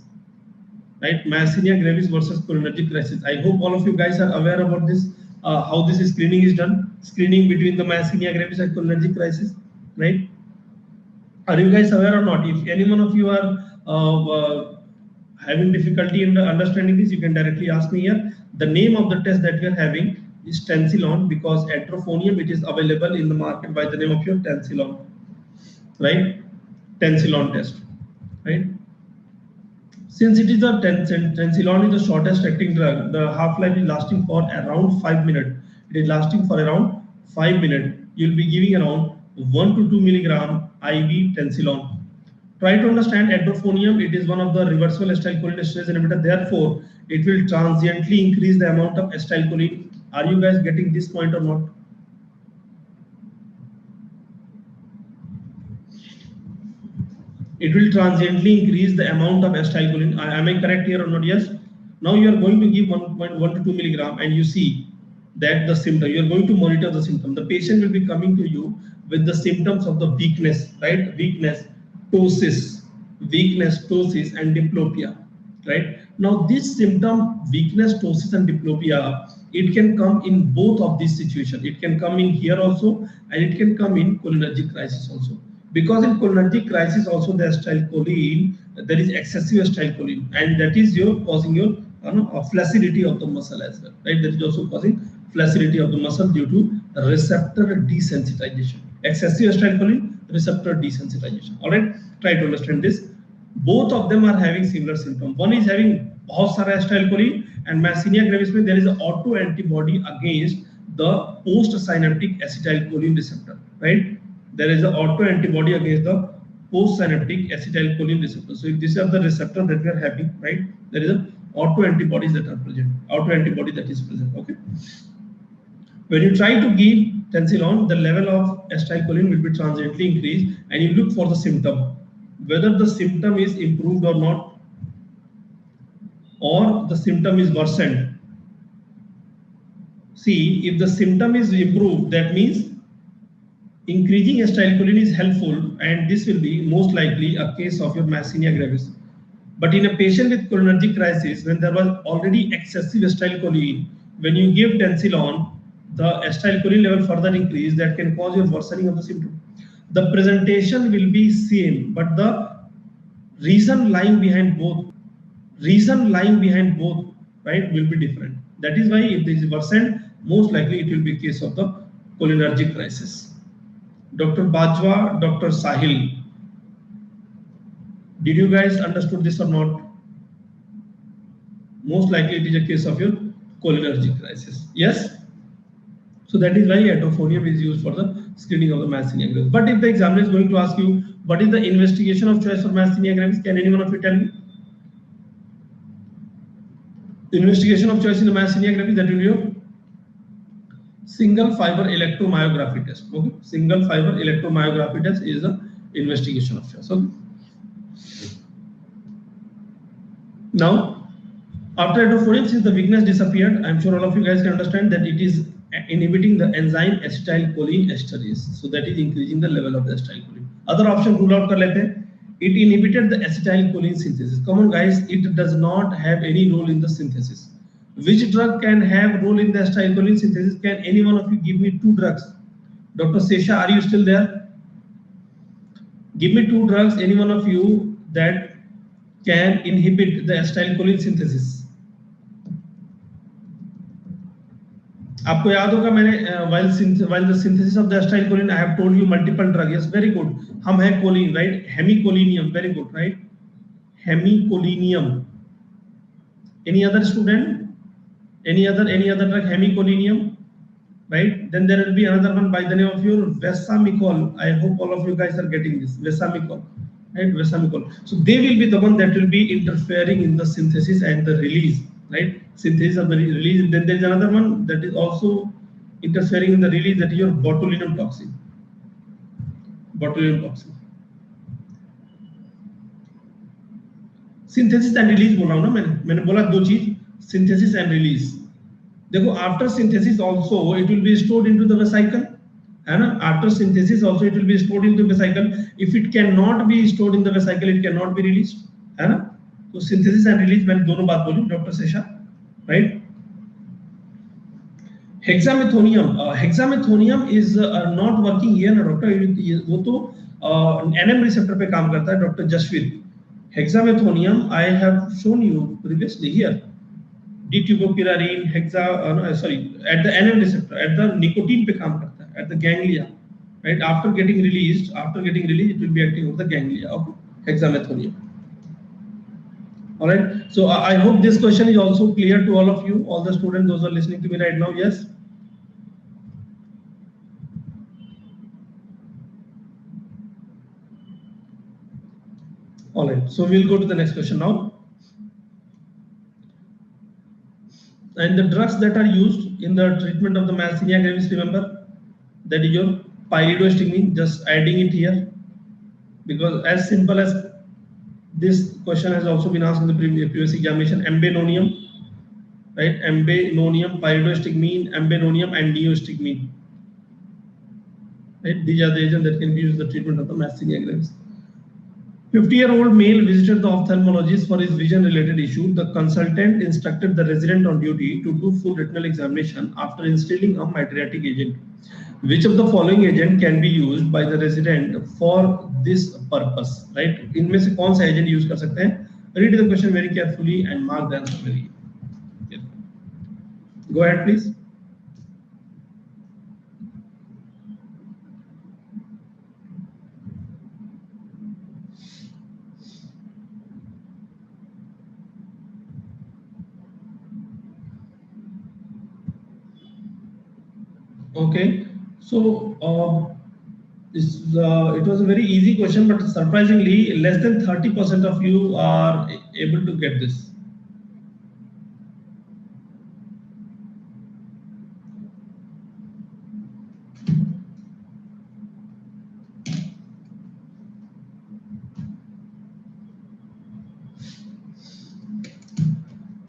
right, myasthenia gravis versus cholinergic crisis. I hope all of you guys are aware about this, how this screening is done, screening between the myasthenia gravis and cholinergic crisis, right. Are you guys aware or not? If any one of you are having difficulty in understanding this, you can directly ask me here. The name of the test that we are having is Tensilon, because Edrofonium, it is available in the market by the name of your Tensilon, right, Tensilon test, right. Since it is a Tensilon is the shortest acting drug, the half-life is lasting for around 5 minutes. It is lasting for around 5 minutes. You'll be giving around 1 to 2 milligram IV Tensilon. Try to understand Edrofonium, it is one of the reversible acetylcholine esterase inhibitor. Therefore, it will transiently increase the amount of acetylcholine. Are you guys getting this point or not? It will transiently increase the amount of acetylcholine. Am I correct here or not? Yes. Now you are going to give 1.1 to 2 milligram, and you see that the symptom, you are going to monitor the symptom. The patient will be coming to you with the symptoms of the weakness, right? Weakness, ptosis, and diplopia, right? Now this symptom, weakness, ptosis, and diplopia, it can come in both of these situations. It can come in here also, and it can come in cholinergic crisis also. Because in cholinergic crisis also the acetylcholine, there is excessive acetylcholine, and that is causing your flaccidity of the muscle as well, right? That is also causing flaccidity of the muscle due to receptor desensitization. Excessive acetylcholine, receptor desensitization. All right, try to understand this. Both of them are having similar symptoms. One is having बहुत सारा acetylcholine, and myasthenia gravis में there is an auto antibody against the post-synaptic acetylcholine receptor, right? There is an auto-antibody against the post-synaptic acetylcholine receptor. So if these are the receptor that we are having, right, there is an auto-antibodies that are present, auto-antibody that is present, okay. When you try to give Tensilon, the level of acetylcholine will be transiently increased, and you look for the symptom, whether the symptom is improved or not, or the symptom is worsened. See, if the symptom is improved, that means increasing acetylcholine is helpful, and this will be most likely a case of your myasthenia gravis. But in a patient with cholinergic crisis, when there was already excessive acetylcholine, when you give Tensilon, the acetylcholine level further increase, that can cause your worsening of the symptom. The presentation will be same, but the reason lying behind both, right, will be different. That is why if this is worsened, most likely it will be a case of the cholinergic crisis. Dr. Bajwa, Dr. Sahil, did you guys understood this or not? Most likely it is a case of your cholinergic crisis. Yes? So that is why Edrofonium is used for the screening of the myasthenia gravis. But if the examiner is going to ask you, what is the investigation of choice for myasthenia gravis? Can anyone of you tell me? The investigation of choice in the myasthenia gravis, that will be your single fiber electromyography test. Okay, single fiber electromyography test is the investigation of choice. Okay. Now, after Edrofonium, since the weakness disappeared, I'm sure all of you guys can understand that it is inhibiting the enzyme acetylcholine esterase. So that is increasing the level of the acetylcholine. Other option rule out kar lete hain. It inhibited the acetylcholine synthesis. Come on guys, it does not have any role in the synthesis. Which drug can have role in the acetylcholine synthesis? Can any one of you give me two drugs? Dr. Sesha, are you still there? Give me two drugs, any one of you, that can inhibit the acetylcholine synthesis. आपको याद होगा मैंने while the synthesis of the acetylcholine, I have told you multiple drugs. Yes, very good. हम है choline, right? Hemicolinium, very good, right? Hemicolinium. Any other student? Any other drug? Hemicolinium, right? Then there will be another one by the name of your Vesamicol. I hope all of you guys are getting this. Vesamicol, right? Vesamicol. So they will be the one that will be interfering in the synthesis and the release, right? Synthesis of the release. Then there is another one that is also interfering in the release, that is your botulinum toxin. Botulinum toxin. Synthesis and release बोला हूं ना मैंने बोला दो चीज, synthesis and release. देखो after synthesis also it will be stored into the vesicle, है ना. After synthesis also it will be stored into vesicle. If it can not be stored in the vesicle it can not be released, है ना. तो synthesis and release मैंने दोनों बात बोली doctor Sesha, right. Hexamethonium is not working here ना doctor, वो तो एनएम रिसेप्टर पे काम करता है doctor Jasveer. Hexamethonium I have shown you previously here. D-tubopyramine, at the NM receptor, at the nicotine पे काम करता है, at the ganglia, right? After getting released, it will be acting on the ganglia of hexamethonium. All right. So I hope this question is also clear to all of you, all the students, those who are listening to me right now. Yes. All right, so we'll go to the next question now. And the drugs that are used in the treatment of the myasthenia gravis, remember, that is your pyridostigmine. Just adding it here, because as simple as this question has also been asked in the previous examination. Ambenonium, right? Ambenonium, pyridostigmine, ambenonium, and neostigmine. Right? These are the agents that can be used in the treatment of the myasthenia gravis. 50-year-old male visited the ophthalmologist for his vision-related issue. The consultant instructed the resident on duty to do full retinal examination after instilling a mydriatic agent. Which of the following agent can be used by the resident for this purpose? Right? इनमें से कौन सा agent use कर सकते हैं? Read the question very carefully and mark the answer very carefully. Go ahead, please. Okay, so it was a very easy question, but surprisingly less than 30% of you are able to get this.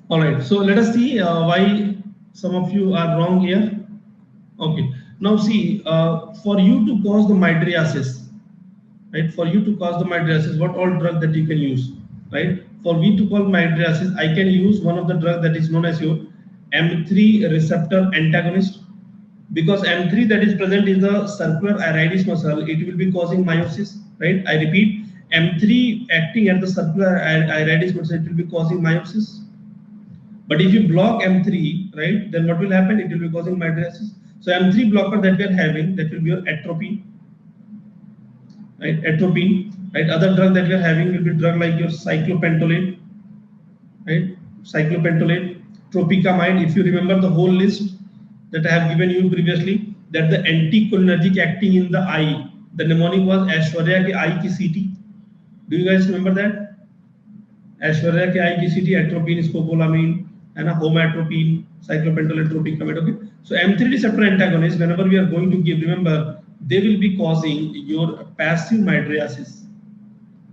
All right, so let us see why some of you are wrong here. Okay, now see, for you to cause the mydriasis, right? For you to cause the mydriasis, what all drug that you can use, right? For me to cause mydriasis, I can use one of the drug that is known as your M3 receptor antagonist, because M3 that is present in the circular iridis muscle, it will be causing miosis, right? I repeat, M3 acting at the circular iridis muscle, it will be causing miosis. But if you block M3, right, then what will happen? It will be causing mydriasis. So M3 blocker that we are having, that will be your atropine, right? Atropine, right? Other drug that we are having will be drug like your cyclopentolate, right? Cyclopentolate, tropicamide. If you remember the whole list that I have given you previously, that the anticholinergic acting in the eye. The mnemonic was Aishwarya ke eye ki CT. Do you guys remember that? Aishwarya ke eye ki CT, atropine, scopolamine, and a homatropine, cyclopentolate, tropicamide. Okay. So M3 receptor antagonists, whenever we are going to give, remember, they will be causing your passive mydriasis.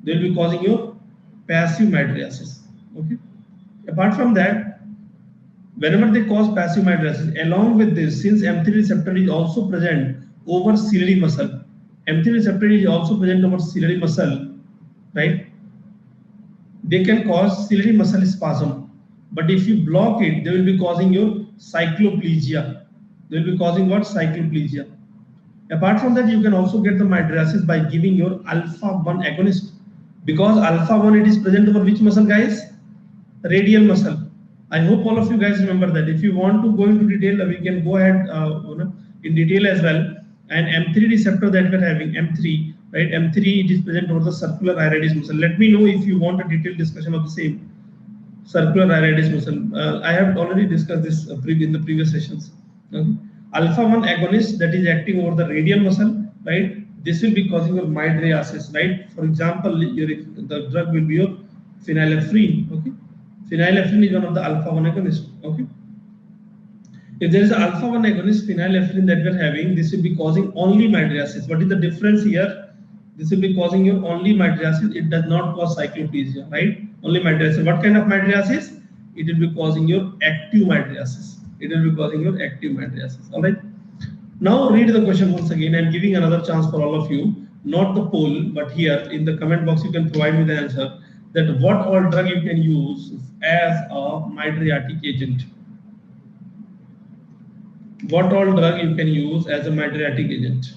They will be causing your passive mydriasis. Okay. Apart from that, whenever they cause passive mydriasis, along with this, since M3 receptor is also present over ciliary muscle, M3 receptor is also present over ciliary muscle, right? They can cause ciliary muscle spasm. But if you block it, they will be causing your cycloplegia. They will be causing what? Cycloplegia. Apart from that, you can also get the mydriasis by giving your alpha-1 agonist. Because alpha-1, it is present over which muscle, guys? Radial muscle. I hope all of you guys remember that. If you want to go into detail, we can go ahead in detail as well. And M3 receptor that we're having, M3, right? M3, it is present over the circular iridis muscle. Let me know if you want a detailed discussion of the same. circular iritis muscle. I have already discussed this in the previous sessions. Okay. Alpha 1 agonist that is acting over the radial muscle, right? This will be causing your mydriasis, right? For example, the drug will be your phenylephrine. Okay, phenylephrine is one of the alpha 1 agonist. Okay, if there is an alpha 1 agonist phenylephrine that we are having, this will be causing only mydriasis. What is the difference here? This will be causing your only mydriasis. It does not cause cyclopesia, right? Only mydriasis. What kind of mydriasis? It will be causing your active mydriasis. It will be causing your active mydriasis. All right. Now read the question once again. I'm giving another chance for all of you. Not the poll, but here in the comment box you can provide me the answer. That what all drug you can use as a mydriatic agent. What all drug you can use as a mydriatic agent?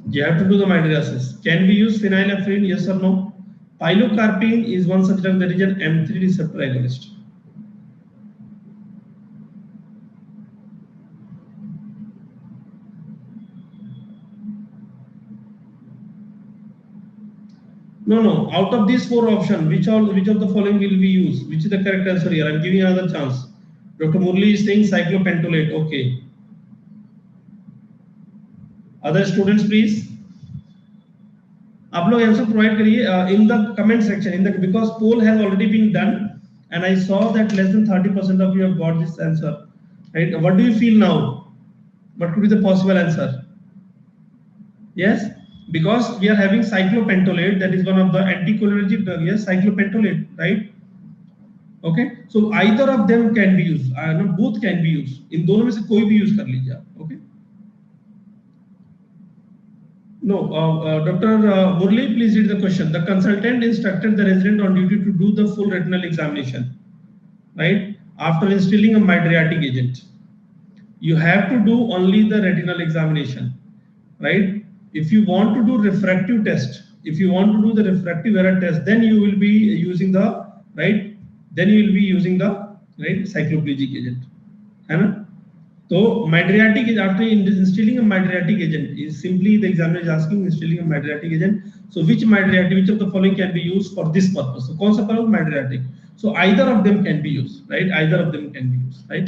You have to do the mydriasis. Can we use phenylephrine? Yes or no? Pilocarpine is one such drug that is an M3 receptor agonist. No. Out of these four options, which of the following will be used? Which is the correct answer here? I'm giving another chance. Dr. Murli is saying cyclopentolate. Okay. Other students, please. आप लोग answer provide करिए in the comment section. Because poll has already been done, and I saw that less than 30% of you have got this answer. Right? What do you feel now? What could be the possible answer? Yes. Because we are having cyclopentolate, that is one of the anticholinergic drug. Yes, cyclopentolate, right? Okay, so either of them can be used. Both can be used. In दोनों में से कोई भी use कर लीजिए आप. Okay. No, Dr. Murli, please read the question. The consultant instructed the resident on duty to do the full retinal examination, right? After instilling a mydriatic agent, you have to do only the retinal examination, right? If you want to do refractive test, if you want to do the refractive error test, then you will be using the cycloplegic agent. Right? So mydriatic is after instilling a mydriatic agent is simply the examiner is asking instilling a mydriatic agent. So which of the following can be used for this purpose? So कौन सा purpose mydriatic? So either of them can be used, right? Either of them can be used, right?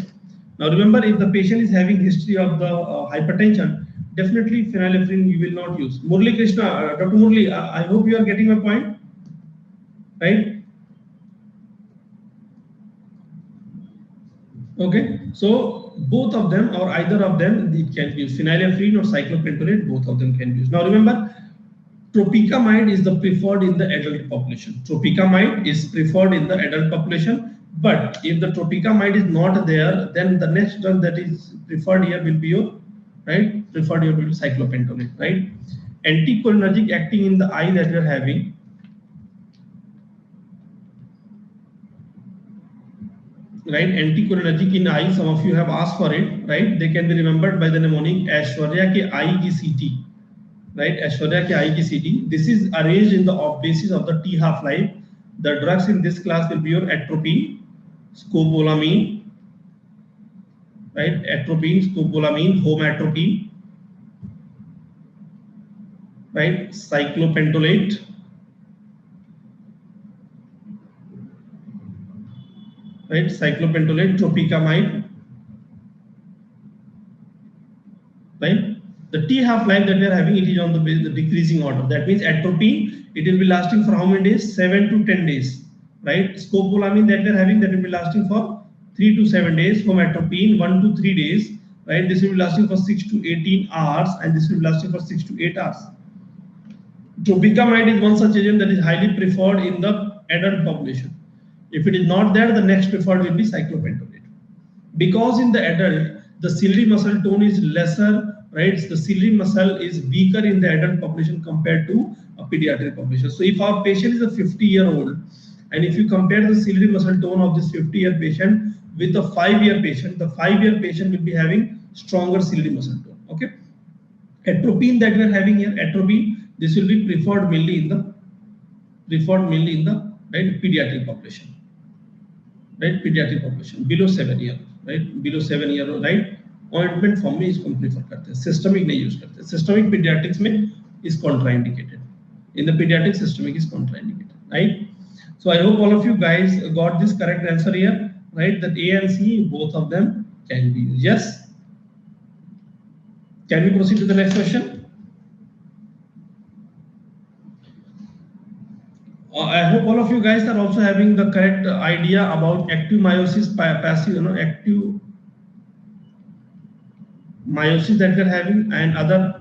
Now remember, if the patient is having history of the hypertension, definitely phenylephrine you will not use. Murli Krishna, Dr. Murli, I hope you are getting my point, right? Okay, so both of them or either of them it can be used. Phenylephrine or cyclopentolate, both of them can be used. Now remember, tropicamide is the preferred in the adult population. Tropicamide is preferred in the adult population, but if the tropicamide is not there, then the next drug that is preferred here will be your preferred here will be cyclopentolate, right? Anticholinergic acting in the eye that we are having. Right, anticholinergic in eye, some of you have asked for it, right? They can be remembered by the mnemonic Aishwarya ke eye ki CT, right? Aishwarya ke eye ki CT. This is arranged in the basis of the T half-life. The drugs in this class will be your atropine, scopolamine, right? Atropine, scopolamine, homatropine, right? Cyclopentolate, right? Cyclopentolate, tropicamide, right? The T half-life that we are having, it is on the decreasing order. That means atropine, it will be lasting for how many days? 7 to 10 days, right? Scopolamine that we are having, that will be lasting for 3 to 7 days. Homatropine, 1 to 3 days, right? This will be lasting for 6 to 18 hours, and this will be lasting for 6 to 8 hours. Tropicamide is one such agent that is highly preferred in the adult population. If it is not there, the next preferred will be cyclopentolate. Because in the adult, the ciliary muscle tone is lesser, right? The ciliary muscle is weaker in the adult population compared to a pediatric population. So if our patient is a 50-year-old, and if you compare the ciliary muscle tone of this 50-year patient with the 5-year patient, the 5-year patient will be having stronger ciliary muscle tone. Okay. Atropine that we are having here, atropine, this will be preferred mainly in the right pediatric population. Right, pediatric population below 7 years, right? Below 7 year old, right? Ointment form में इसको prefer करते हैं, systemic नहीं use करते हैं. Systemic pediatrics में is contraindicated. In the pediatric, systemic is contraindicated, right? So I hope all of you guys got this correct answer here, right? That A and C, both of them can be used. Yes. Can we proceed to the next question? I hope all of you guys are also having the correct idea about active meiosis, passive, active meiosis that we are having, and other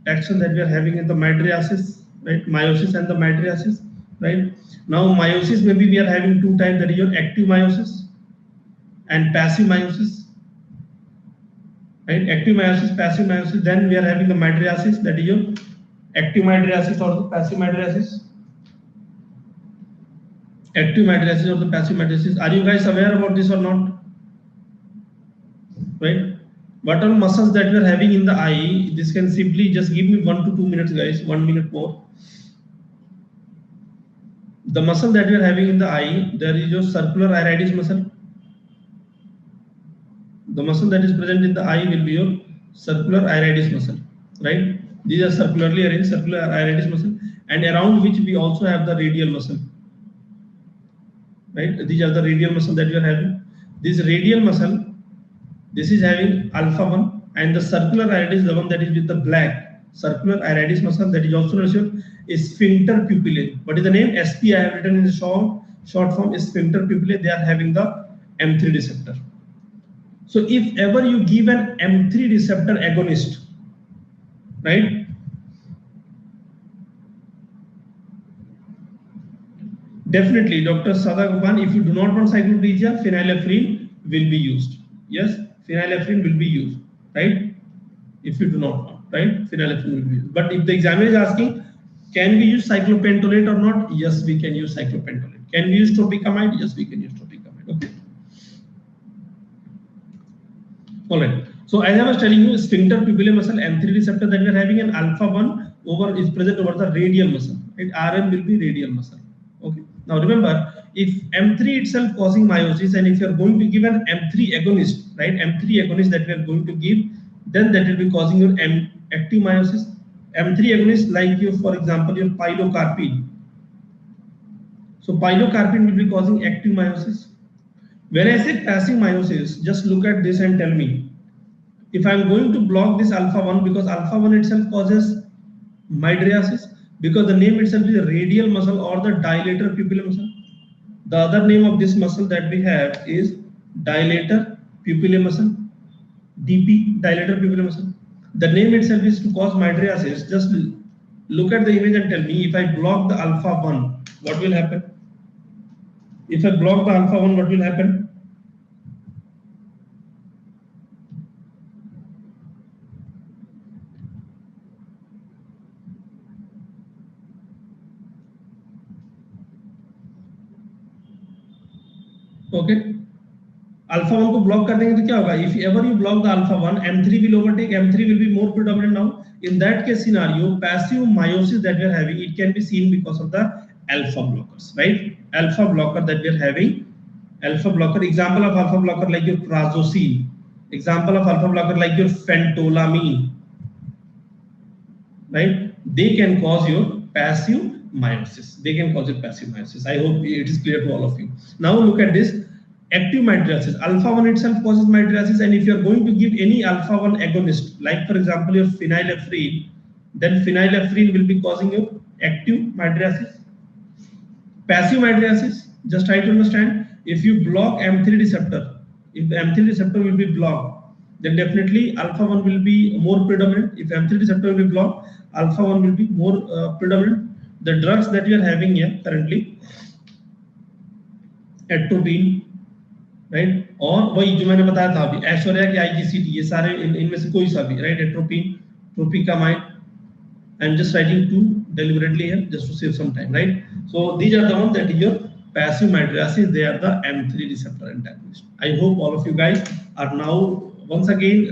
action that we are having in the mydriasis, right? Meiosis and the mydriasis, right? Now meiosis, maybe we are having two types, that is your active meiosis and passive meiosis, right? Active meiosis, passive meiosis. Then we are having the mydriasis, that is your active mydriasis or the passive mydriasis. Active mydriasis or the passive mydriasis. Are you guys aware about this or not? Right? What are muscles that we are having in the eye? This can simply just give me 1 to 2 minutes, guys. 1 minute more. The muscle that we are having in the eye, there is your circular iridis muscle. The muscle that is present in the eye will be your circular iridis muscle, right? These are circularly arranged circular iridis muscle, and around which we also have the radial muscle, right? These are the radial muscle that we are having. This radial muscle, this is having alpha 1, and the circular iridis, the one that is with the black circular iridis muscle, that is also known as sphincter pupillae. What is the name? SP I have written in the short form is sphincter pupillae. They are having the M3 receptor. So if ever you give an M3 receptor agonist, right? Definitely, Dr. Sadagopan, if you do not want cycloplegia, phenylephrine will be used. Yes, phenylephrine will be used, right? If you do not want, right? Phenylephrine will be used. But if the examiner is asking, can we use cyclopentolate or not? Yes, we can use cyclopentolate. Can we use tropicamide? Yes, we can use tropicamide. Okay. All right. So as I was telling you, sphincter pupillae muscle M3 receptor that we are having, an alpha 1 is present over the radial muscle. Right? RM will be radial muscle. Okay. Now remember, if M3 itself causing meiosis, and if you are going to give an M3 agonist, right? M3 agonist that we are going to give, then that will be causing your active meiosis. M3 agonist, like you, for example, your pilocarpine. So pilocarpine will be causing active meiosis. When I say passive meiosis, just look at this and tell me, if I am going to block this alpha 1, because alpha 1 itself causes mydriasis, because the name itself is a radial muscle or the dilator pupillae muscle. The other name of this muscle that we have is dilator pupillae muscle, DP, dilator pupillae muscle. The name itself is to cause mydriasis. Just look at the image and tell me, if I block the alpha 1, what will happen? If I block the alpha 1, what will happen? Okay. Alpha 1 को block कर देंगे तो क्या होगा? If ever you block the alpha 1, M3 will overtake. M3 will be more predominant now. In that case scenario, passive meiosis that we are having, it can be seen because of the alpha blockers, right? Alpha blocker that we are having, alpha blocker. Example of alpha blocker like your prazosin. Example of alpha blocker like your phentolamine, right? They can cause your passive meiosis. They can cause your passive meiosis. I hope it is clear to all of you. Now look at this. Active mydriasis. Alpha 1 itself causes mydriasis, and if you are going to give any alpha 1 agonist, like for example your phenylephrine, then phenylephrine will be causing your active mydriasis. Passive mydriasis, just try to understand, if you block M3 receptor, if the M3 receptor will be blocked, then definitely alpha 1 will be more predominant. If M3 receptor will be blocked, alpha 1 will be more predominant. The drugs that we are having here currently, atropine, right और वही जो मैंने बताया था अभी ऐश्वर्या की IGCT, ये सारे इनमें से कोई सा भी, right? Atropine, tropicamide. I am just writing 2 deliberately here just to save some time, right? So these are the ones that is your passive mydriasis. They are the M3 receptor antagonist. I hope all of you guys are now once again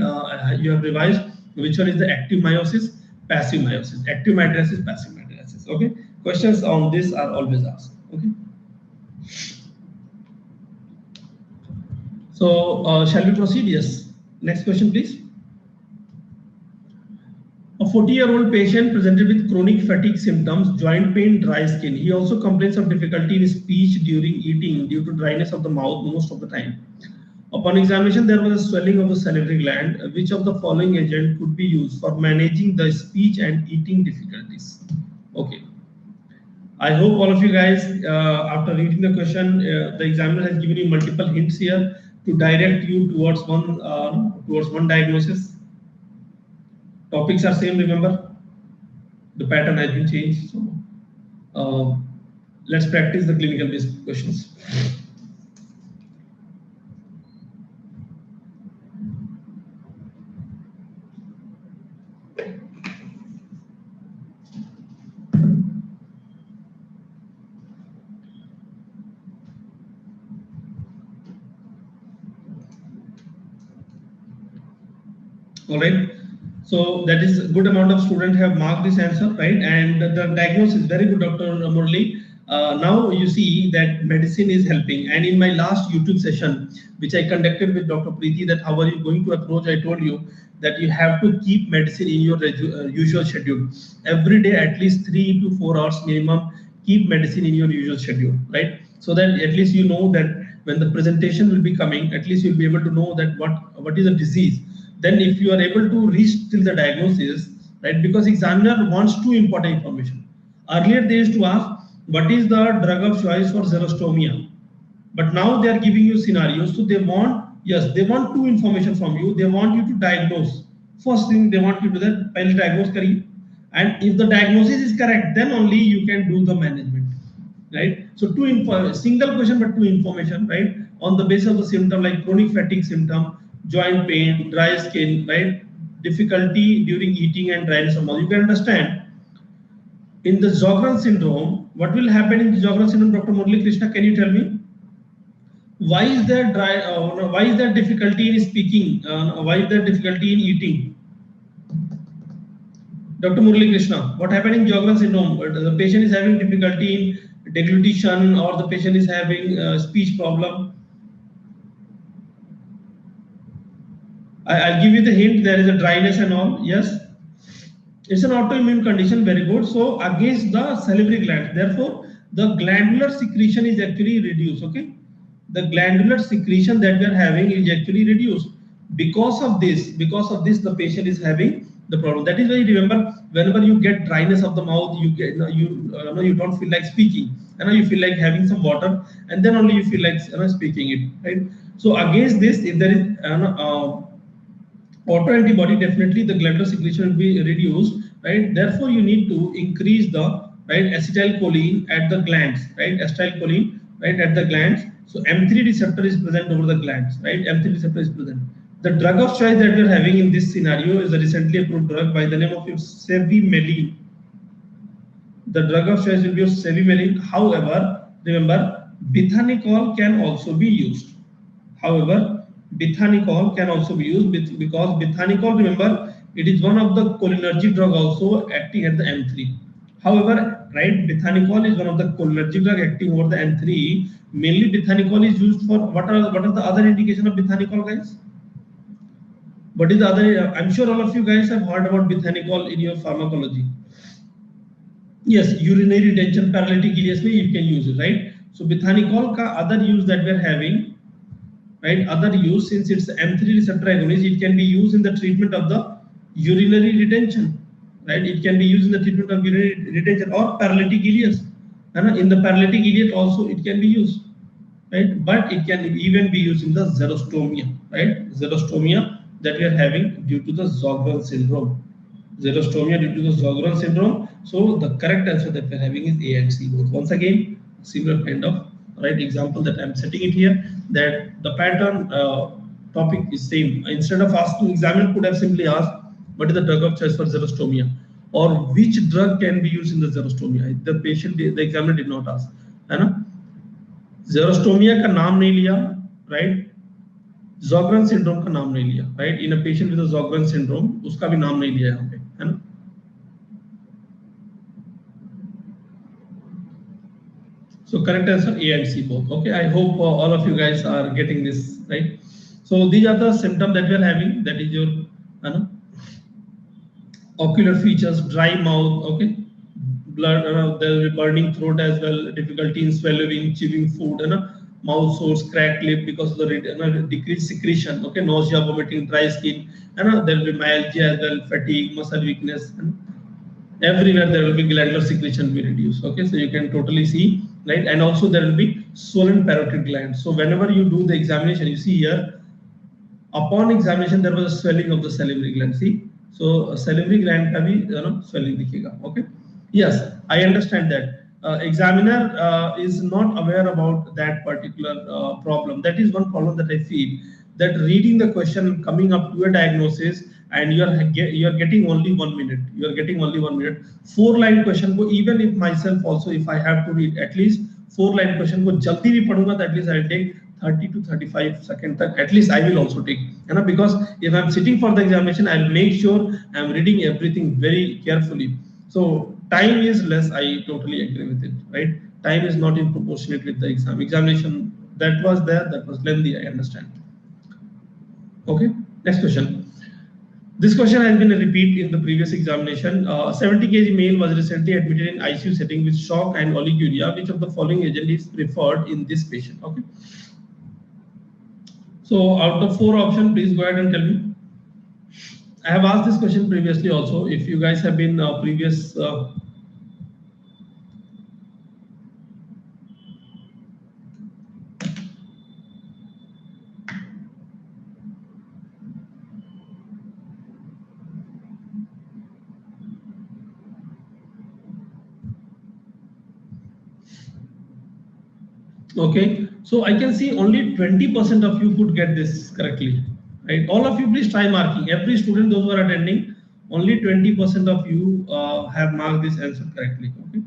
you have revised which one is the active meiosis, passive meiosis, active mydriasis, passive mydriasis. Okay, questions on this are always asked. Okay. So shall we proceed? Yes. Next question, please. A 40-year-old patient presented with chronic fatigue symptoms, joint pain, dry skin. He also complains of difficulty in speech during eating due to dryness of the mouth most of the time. Upon examination, there was a swelling of the salivary gland. Which of the following agent could be used for managing the speech and eating difficulties? Okay. I hope all of you guys, after reading the question, the examiner has given you multiple hints here to direct you towards one diagnosis. Topics are same, remember? The pattern has been changed. So, let's practice the clinical based questions. All right. So that is a good amount of students have marked this answer, right? And the diagnosis, very good, Dr. Murali. Now you see that medicine is helping. And in my last YouTube session, which I conducted with Dr. Preeti, that how are you going to approach, I told you that you have to keep medicine in your usual schedule. Every day, at least 3 to 4 hours minimum, keep medicine in your usual schedule, right? So that at least you know that when the presentation will be coming, at least you'll be able to know that what is the disease. Then if you are able to reach till the diagnosis, right, because examiner wants two important information. Earlier they used to ask, what is the drug of choice for xerostomia? But now they are giving you scenarios, so they want, yes, they want two information from you. They want you to diagnose. First thing they want you to do that, pehle diagnose kariye. And if the diagnosis is correct, then only you can do the management, right? So single question but two information, right? On the basis of the symptom like chronic fatigue symptom, joint pain, dry skin, right? Difficulty during eating and dryness of mouth. You can understand in the Sjogren syndrome, what will happen in the Sjogren syndrome, Dr. Murali Krishna, can you tell me? Why is there why is there difficulty in speaking? Why is there difficulty in eating? Dr. Murali Krishna, what happened in Sjogren syndrome? The patient is having difficulty in deglutition, or the patient is having speech problem. I'll give you the hint, there is a dryness and all, yes. It's an autoimmune condition, very good. So against the salivary gland, therefore the glandular secretion is actually reduced, okay. The glandular secretion that we are having is actually reduced. Because of this, the patient is having the problem. That is why, remember, whenever you get dryness of the mouth, you get you don't feel like speaking, you feel like having some water, and then only you feel like speaking it, right? So against this, if there is autoantibody, definitely the glandular secretion will be reduced, right? Therefore, you need to increase the acetylcholine at the glands, right? Acetylcholine, right, at the glands. So M3 receptor is present over the glands, right? M3 receptor is present. The drug of choice that we are having in this scenario is a recently approved drug by the name of cevimeline. The drug of choice will be cevimeline. However, remember, bithanicol can also be used. However, bithanicol can also be used because bithanicol, remember, it is one of the cholinergic drug also acting at the M3. However, right, bithanicol is one of the cholinergic drug acting over the M3. Mainly bithanicol is used for what are the other indication of bithanicol, guys? What is the other? I'm sure all of you guys have heard about bithanicol in your pharmacology. Yes, urinary retention, paralytic ileus, you can use it, right? So bithanicol ka other use that we are having, right? Other use, since it's M3 receptor agonist, it can be used in the treatment of the urinary retention, right? It can be used in the treatment of urinary retention or paralytic ileus. In the paralytic ileus also it can be used, right? But it can even be used in the xerostomia, right? Xerostomia that we are having due to the Sjogren syndrome. Xerostomia due to the Sjogren syndrome. So the correct answer that we are having is A and C both. Once again, similar kind of example that I'm setting it here, that the pattern topic is same. Instead of asking, examiner could have simply asked, what is the drug of choice for xerostomia, or which drug can be used in the xerostomia? The patient, the examiner did not ask, है ना? Xerostomia का नाम नहीं लिया, right? Sjogren syndrome का नाम नहीं लिया, right? In a patient with a Sjogren syndrome, उसका भी नाम नहीं लिया यहाँ पे, है ना? So correct answer A and C both. Okay, I hope all of you guys are getting this right. So these are the symptoms that we are having. That is your, ocular features, dry mouth, okay, blood, there will be burning throat as well, difficulty in swallowing, chewing food, mouth sores, cracked lip because of the decreased secretion, okay, nausea, vomiting, dry skin, there will be myalgia as well, fatigue, muscle weakness, everywhere there will be glandular secretion be reduced, okay, so you can totally see, right, and also there will be swollen parotid gland. So whenever you do the examination, you see here, upon examination there was a swelling of the salivary gland, see, so salivary gland ka bhi swelling dikhega, okay. Yes, I understand that examiner is not aware about that particular problem. That is one problem that I feel, that reading the question, coming up to a diagnosis, and you are getting only 1 minute, you are getting only 1 minute, 4-line question ko, even if myself also, if I have to read at least 4-line question ko jaldi bhi padunga, at least I'll take 30 to 35 seconds at least I will also take, because if I'm sitting for the examination, I'll make sure I'm reading everything very carefully. So time is less, I totally agree with it, right? Time is not in proportionate with the examination that was there, that was lengthy, I understand. Okay, next question. This question has been a repeat in the previous examination. 70 kg male was recently admitted in ICU setting with shock and oliguria. Which of the following agent is preferred in this patient? Okay. So out of 4 options, please go ahead and tell me. I have asked this question previously also. If you guys have been previous okay, so I can see only 20% of you could get this correctly, right? All of you please try marking. Every student, those who are attending, only 20% of you have marked this answer correctly. Okay,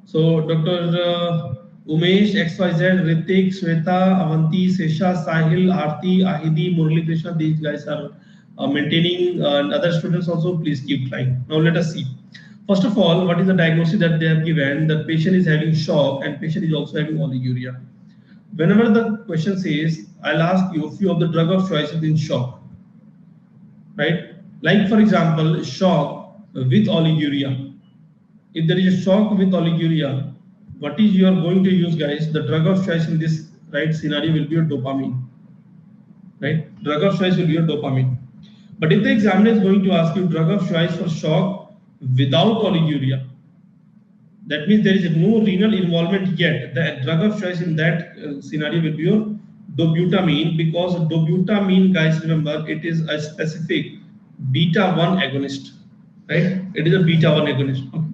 so Dr. Umesh, XYZ, Ritik, Sweta, Avanti, Sesha, Sahil, Aarti, Ahidi, Murali Krishna, these guys are maintaining, and other students also, please keep trying. Now let us see. First of all, what is the diagnosis that they have given? The patient is having shock and patient is also having oliguria. Whenever the question says, I'll ask you a few of the drug of choices in shock, right? Like for example, shock with oliguria. If there is a shock with oliguria, what is you are going to use, guys? The drug of choice in this right scenario will be your dopamine, right? Drug of choice will be your dopamine. But if the examiner is going to ask you drug of choice for shock without oliguria, that means there is no renal involvement yet. The drug of choice in that scenario will be your dobutamine, because dobutamine, guys, remember, it is a specific beta 1 agonist, right? It is a beta 1 agonist. Okay.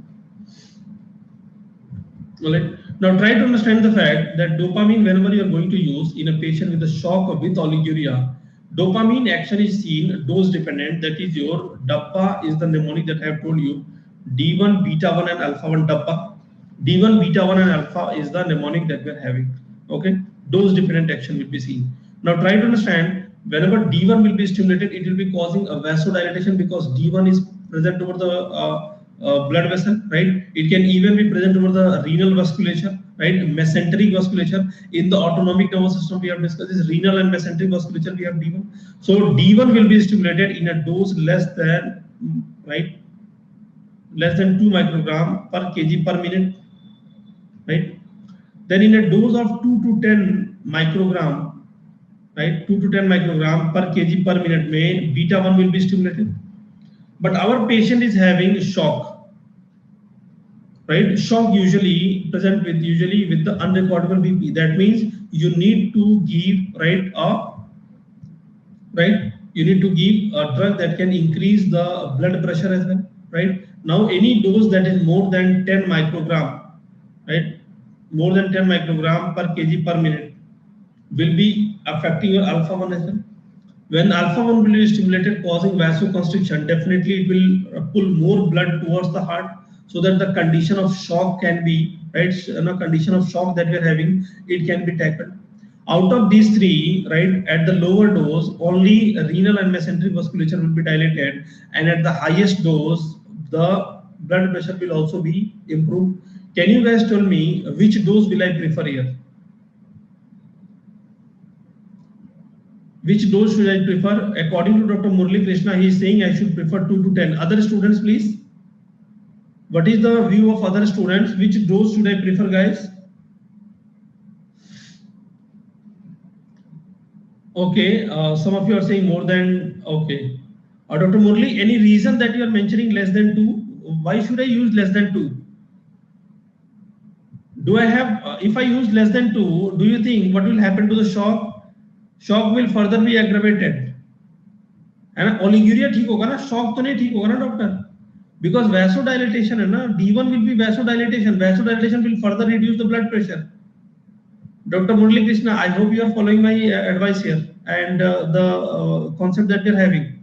All right. Now try to understand the fact that dopamine, whenever you are going to use in a patient with a shock or with oliguria, dopamine action is seen dose dependent. That is your DAPA is the mnemonic that I have told you. D1, beta 1 and alpha 1 DAPA. D1, beta 1 and alpha is the mnemonic that we are having. Okay. Dose dependent action will be seen. Now try to understand, whenever D1 will be stimulated, it will be causing a vasodilatation because D1 is present over the blood vessel, right? It can even be present over the renal vasculature, right? Mesenteric vasculature. In the autonomic nervous system, we have discussed this renal and mesenteric vasculature. We have D1. So D1 will be stimulated in a dose less than, right, less than 2 microgram per kg per minute, right? Then in a dose of 2 to 10 microgram, right, 2 to 10 microgram per kg per minute, may beta 1 will be stimulated. But our patient is having shock, right? Shock usually present with the unrecordable BP. That means you need to give, right, you need to give a drug that can increase the blood pressure as well, right? Now any dose that is more than 10 microgram, right, more than 10 microgram per kg per minute will be affecting your alpha 1 as well. When alpha 1 will be stimulated, causing vasoconstriction, definitely it will pull more blood towards the heart, so that the condition of shock can be, right, condition of shock that we are having, it can be tackled. Out of these 3, right, at the lower dose, only renal and mesenteric vasculature will be dilated, and at the highest dose, the blood pressure will also be improved. Can you guys tell me which dose will I prefer here? Which dose should I prefer? According to Dr. Murali Krishna, he is saying I should prefer 2 to 10. Other students, please. What is the view of other students? Which dose should I prefer, guys? Okay, some of you are saying more than, okay. Dr. Murali, any reason that you are mentioning less than 2? Why should I use less than 2? Do I have, if I use less than 2, do you think what will happen to the shock? Shock will further be aggravated. And oliguria ठीक होगा ना, shock तो नहीं ठीक होगा ना doctor? Because vasodilation है ना, D1 will be vasodilation. Vasodilation will further reduce the blood pressure. Dr. Murali Krishna, I hope you are following my advice here and the concept that we are having.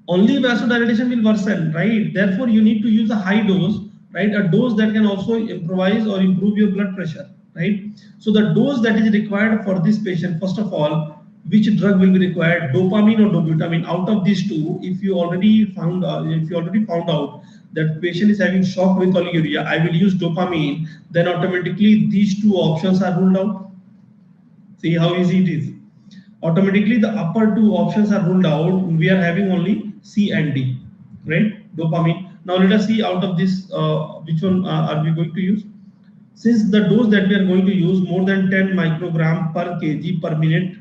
Only vasodilation will worsen, right? Therefore, you need to use a high dose, right? A dose that can also improvise or improve your blood pressure, right? So the dose that is required for this patient, first of all, which drug will be required, dopamine or dobutamine? Out of these two, if you already found out that patient is having shock with oliguria, I will use dopamine, then automatically these two options are ruled out. See how easy it is. Automatically the upper two options are ruled out. We are having only C and D, right? Dopamine. Now let us see out of this, which one are we going to use? Since the dose that we are going to use more than 10 microgram per kg per minute,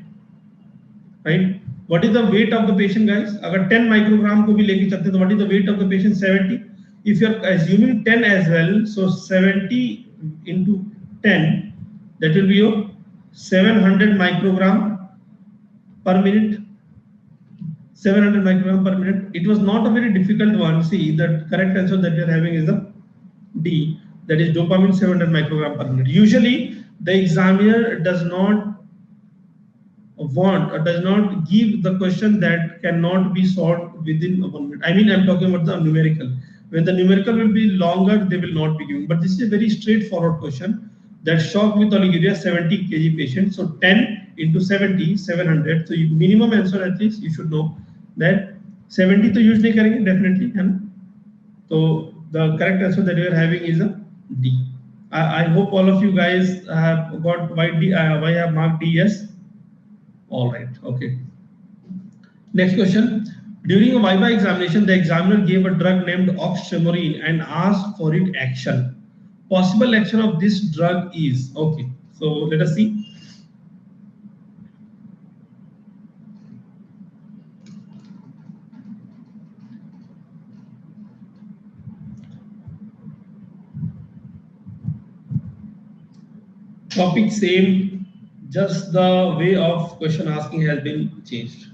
right? What is the weight of the patient, guys? अगर 10 microgram को भी लेके चलते हैं तो what is the weight of the patient? 70. If you are assuming 10 as well, so 70 into 10, that will be your 700 microgram per minute. 700 microgram per minute. It was not a very difficult one. See, the correct answer that we are having is the D, that is dopamine 700 microgram per minute. Usually, the examiner does not give the question that cannot be solved within 1 minute. I mean, I'm talking about the numerical. When the numerical will be longer, they will not be giving. But this is a very straightforward question. That shock with oliguria 70 kg patient. So 10 into 70, 700. So you, minimum answer at least you should know that 70 to use nahi karenge definitely. And so the correct answer that we are having is a D. I hope all of you guys have got why I have marked D, yes. All right, okay. Next question. During a Viva examination, the examiner gave a drug named oxytocin and asked for its action. Possible action of this drug is, okay. So let us see. Topic same, just the way of question asking has been changed.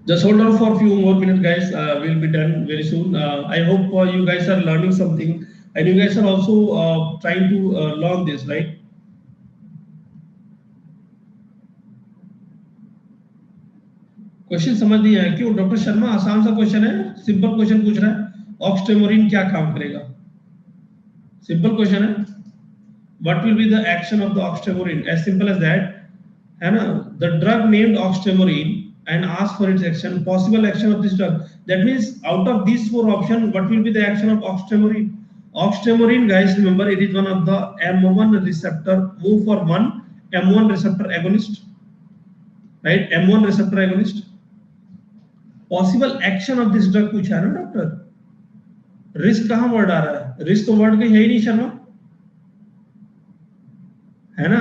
Just hold on for a few more minutes, guys. We'll be done very soon. I hope you guys are learning something, and you guys are also trying to learn this, right? Question समझ नहीं आया क्यों? Doctor Sharma आसान सा question है, simple question पूछ रहा है। ऑक्सटेमोरिन क्या काम करेगा? सिंपल क्वेश्चन है। What will be the action of the oxytocin? As simple as that, है ना? The drug named oxytocin and ask for its action, possible action of this drug. That means out of these four options, what will be the action of oxytocin? Oxytocin, guys, remember it is one of the M1 receptor, O for 1, M1 receptor agonist, right? M1 receptor agonist. Possible action of this drug पूछा है ना doctor? Risk कहाँ word आ रहा है? Risk तो word कहीं है ही नहीं शर्मा, है ना?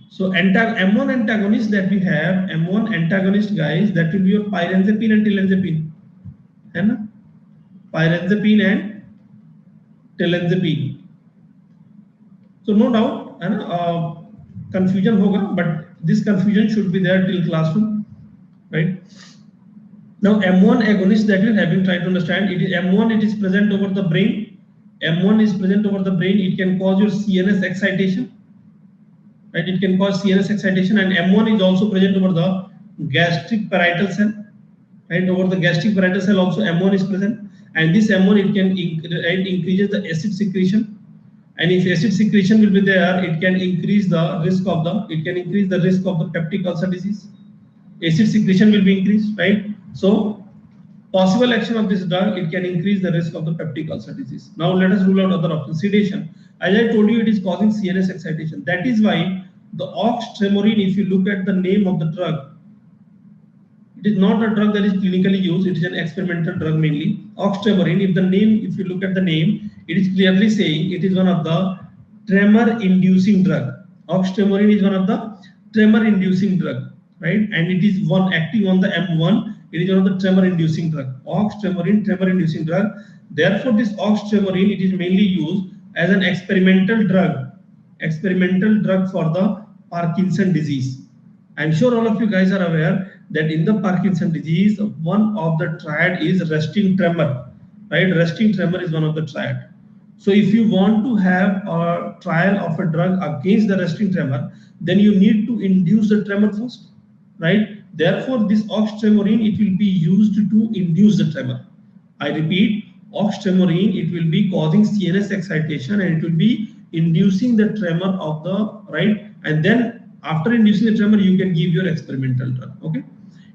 So M1 antagonist that we have, M1 antagonist, guys, that will be your pyrazapine and tilazepine, है ना? Pyrazapine and tilazepine. So no doubt, है ना? Confusion होगा, but this confusion should be there till classroom, right? Now M1 agonist that we have been trying to understand, it is M1, it is present over the brain. M1 is present over the brain. It can cause your CNS excitation. Right, it can cause CNS excitation, and M1 is also present over the gastric parietal cell. Right, over the gastric parietal cell also M1 is present, and this M1 it can increases the acid secretion, and if acid secretion will be there, it can increase the risk of the peptic ulcer disease. Acid secretion will be increased, right? So possible action of this drug, it can increase the risk of the peptic ulcer disease. Now let us rule out other options. Sedation. As I told you, it is causing CNS excitation. That is why The oxtremorine, if you look at the name of the drug, it is not a drug that is clinically used, it is an experimental drug mainly. Oxtremorine, if you look at the name, it is clearly saying it is one of the tremor inducing drug. Oxtremorine is one of the tremor inducing drug, right? And it is one acting on the M1, it is one of the tremor inducing drug. Oxtremorine, tremor inducing drug. Therefore, this oxtremorine, it is mainly used as an experimental drug for the Parkinson disease. I'm sure all of you guys are aware that in the Parkinson disease, one of the triad is resting tremor, right? Resting tremor is one of the triad. So if you want to have a trial of a drug against the resting tremor, then you need to induce the tremor first, right? Therefore, this oxtremorine, it will be used to induce the tremor. I repeat, oxtremorine, it will be causing CNS excitation and it will be inducing the tremor of the, right? And then after inducing the tremor, you can give your experimental drug, okay?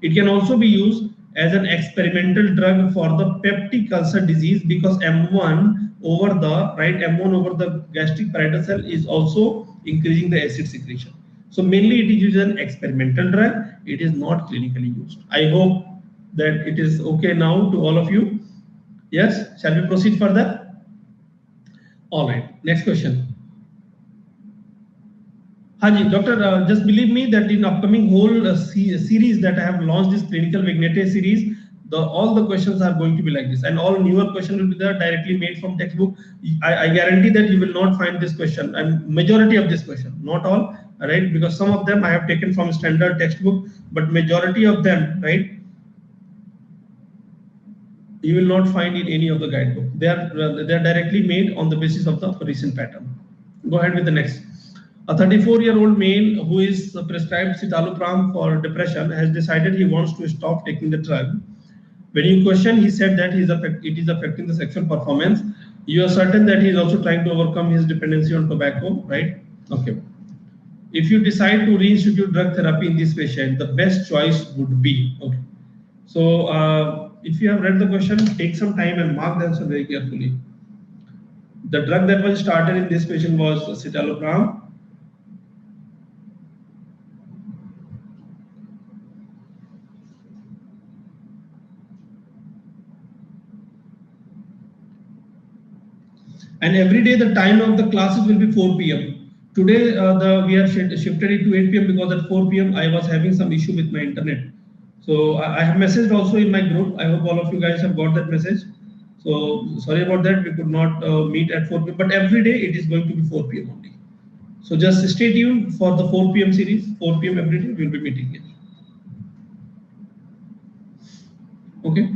It can also be used as an experimental drug for the peptic ulcer disease because M1 over the gastric parietal cell is also increasing the acid secretion. So mainly it is used as an experimental drug. It is not clinically used. I hope that it is okay now to all of you. Yes, shall we proceed further? All right, next question. Haji, doctor, just believe me that in upcoming whole series that I have launched, this clinical vignette series, all the questions are going to be like this, and all newer questions will be there directly made from textbook. I guarantee that you will not find this question, and majority of this question, not all, right? Because some of them I have taken from standard textbook, but majority of them, right, you will not find in any of the guidebook. They are directly made on the basis of the recent pattern. Go ahead with the next. A 34-year-old male who is prescribed citalopram for depression has decided he wants to stop taking the drug. When you question, he said that it is affecting the sexual performance. You are certain that he is also trying to overcome his dependency on tobacco, right? Okay. If you decide to reinstitute drug therapy in this patient, the best choice would be, okay. So if you have read the question, take some time and mark the answer very carefully. The drug that was started in this patient was citalopram. And every day the time of the classes will be 4 p.m. Today we have shifted it to 8 p.m. because at 4 p.m. I was having some issue with my internet. So I have messaged also in my group. I hope all of you guys have got that message. So sorry about that. We could not meet at 4 p.m. But every day it is going to be 4 p.m. only. So just stay tuned for the 4 p.m. series. 4 p.m. every day we will be meeting here. Okay.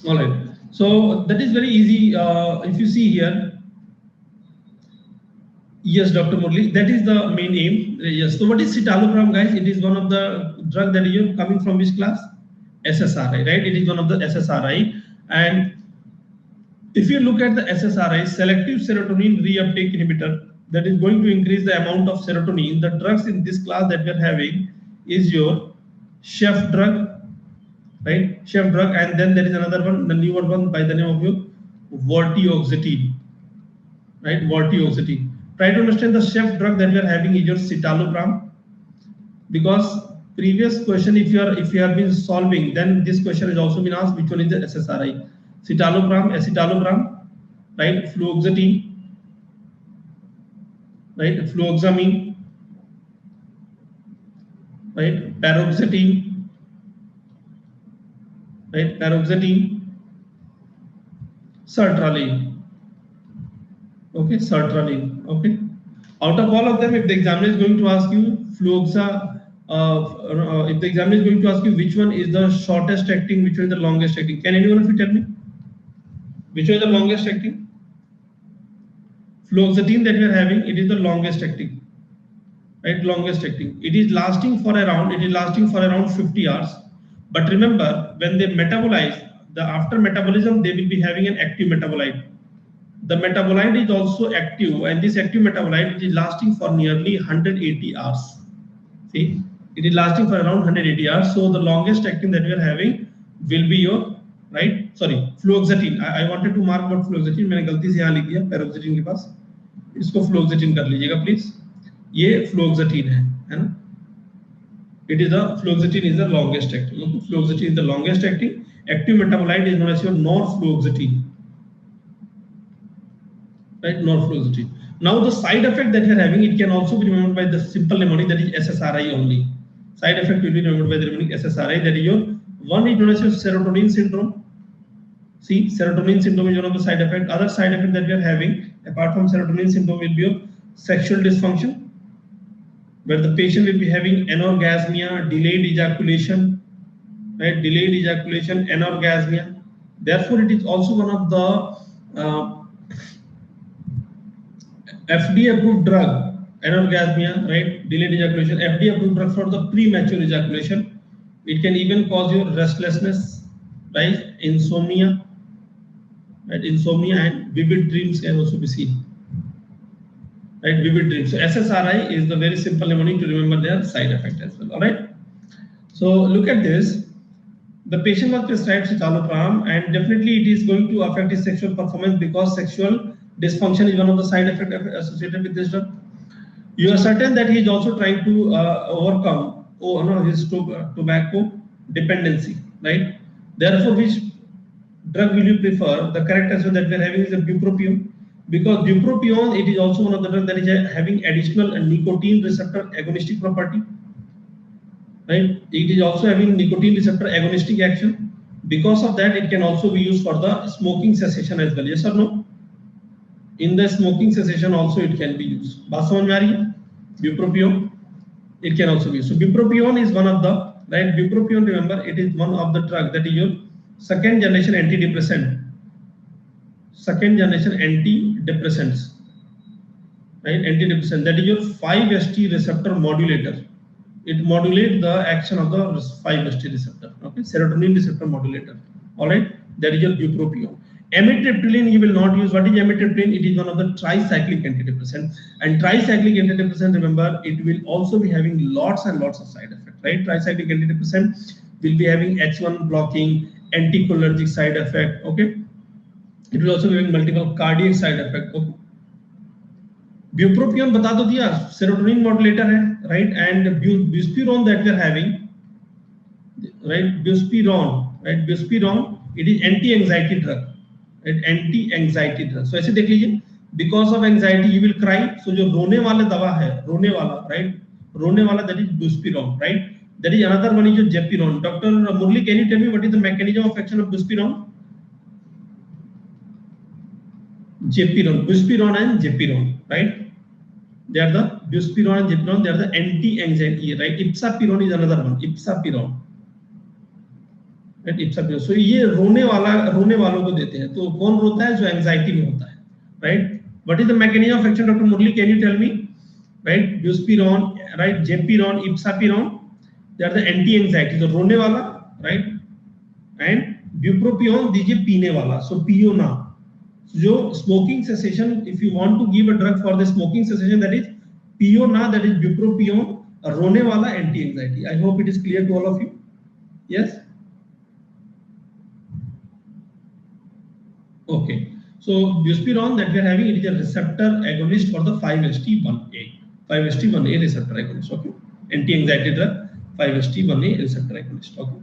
All right. So that is very easy. If you see here, yes, Dr. Murli, that is the main aim. Yes. So what is citalopram, guys? It is one of the drug that is coming from which class? SSRI, right? It is one of the SSRI. And if you look at the SSRI, selective serotonin reuptake inhibitor, that is going to increase the amount of serotonin. The drugs in this class that we are having is your chef drug, right? Chef drug, and then there is another one, the newer one by the name of your vortioxetine, right? Vortioxetine. Try to understand the chef drug that we are having is your citalopram, because previous question, if you have been solving, then this question has also been asked, which one is the SSRI? Citalopram, escitalopram, right? Fluoxetine, right? Fluoxamine, right? Paroxetine, right? Paroxetine, sertraline. Okay, sertraline. Okay. Out of all of them, if the examiner is going to ask you if the examiner is going to ask you which one is the shortest acting, which one is the longest acting, can anyone of you tell me? Which one is the longest acting? Fluoxetine that we are having, it is the longest acting, right? Longest acting. It is lasting for around 50 hours. But remember, when they metabolize, after metabolism, they will be having an active metabolite. The metabolite is also active, and this active metabolite is lasting for nearly 180 hours. See, it is lasting for around 180 hours. So the longest acting that we are having will be your, right? Sorry, fluoxetine. I wanted to mark what fluoxetine. मैंने गलती से यहाँ लिख दिया, paroxetine के पास. इसको fluoxetine कर लीजिएगा, please. ये फ्लोक्सेटिन है ना? It is the fluoxetine is the longest acting. Fluoxetine is the longest acting. Active metabolite is known as your norfluoxetine. Right, norfluoxetine. Now the side effect that you are having, it can also be remembered by the simple mnemonic, that is SSRI only. Side effect will be remembered by the mnemonic SSRI, that is your one is known as your serotonin syndrome. See, serotonin syndrome is one of the side effect. Other side effect that we are having apart from serotonin syndrome will be your sexual dysfunction, where the patient will be having anorgasmia, delayed ejaculation, right? Delayed ejaculation, anorgasmia. Therefore, it is also one of the FDA approved drug, anorgasmia, right? Delayed ejaculation, FDA approved drug for the premature ejaculation. It can even cause your restlessness, right? Insomnia, right? Insomnia and vivid dreams can also be seen. Right, vivid dreams. So SSRI is the very simple mnemonic to remember their side effect as well. All right. So look at this. The patient was prescribed citalopram, and definitely it is going to affect his sexual performance because sexual dysfunction is one of the side effects associated with this drug. You are certain that he is also trying to overcome his tobacco dependency, right? Therefore, which drug will you prefer? The correct answer that we are having is a bupropion. Because bupropion, it is also one of the drugs that is having additional nicotine receptor agonistic property, right? It is also having nicotine receptor agonistic action. Because of that, it can also be used for the smoking cessation as well. Yes or no? In the smoking cessation also it can be used. बात समझ में आ रही है? Bupropion, it can also be used. So bupropion is one of the, right? Bupropion, remember, it is one of the drug that is your second generation antidepressant. Second generation antidepressants, right? Antidepressant, that is your 5-HT receptor modulator. It modulates the action of the 5-HT receptor. Okay, serotonin receptor modulator. All right, that is your bupropion. Amitriptyline you will not use. What is amitriptyline? It is one of the tricyclic antidepressant, and tricyclic antidepressant, remember, it will also be having lots and lots of side effects, right? Tricyclic antidepressant will be having H1 blocking, anticholinergic side effect. Okay. It will also be having multiple cardiac side effect. Okay. Bupropion बता दो दिया, serotonin modulator है, right? And buspirone that we are having, right? Buspirone, right? Buspirone, it is anti-anxiety drug, right? Anti-anxiety drug. So ऐसे देख लीजिए, because of anxiety you will cry. So जो रोने वाला दवा है, रोने वाला, right? रोने वाला, that is buspirone, right? That is another one is जो gepirone. Dr. Murli, can you tell me what is the mechanism of action of buspirone? Gepirone, buspirone and gepirone, right? They are the buspirone and gepirone. They are the anti-anxiety, right? Ipsapirone is another one. Ipsapirone, right? Ipsapirone. So ये रोने वालों को देते हैं. तो कौन रोता है? जो एंजाइटी में होता है, right? What is the mechanism of action, Dr. Murli? Can you tell me? Right? Buspirone, right? Gepirone, ipsapirone. They are the anti-anxiety. So रोने वाला, right? And bupropion दीजिए पीने वाला. So पियो ना. जो smoking cessation, if you want to give a drug for the smoking cessation, that is पियो ना, that is bupropion, रोने वाला anti-anxiety. I hope it is clear to all of you. Yes. Okay. So buspirone that we are having, it is a receptor agonist for the 5-HT1A. 5-HT1A receptor agonist. Okay. Anti-anxiety drug, 5-HT1A receptor agonist. Okay.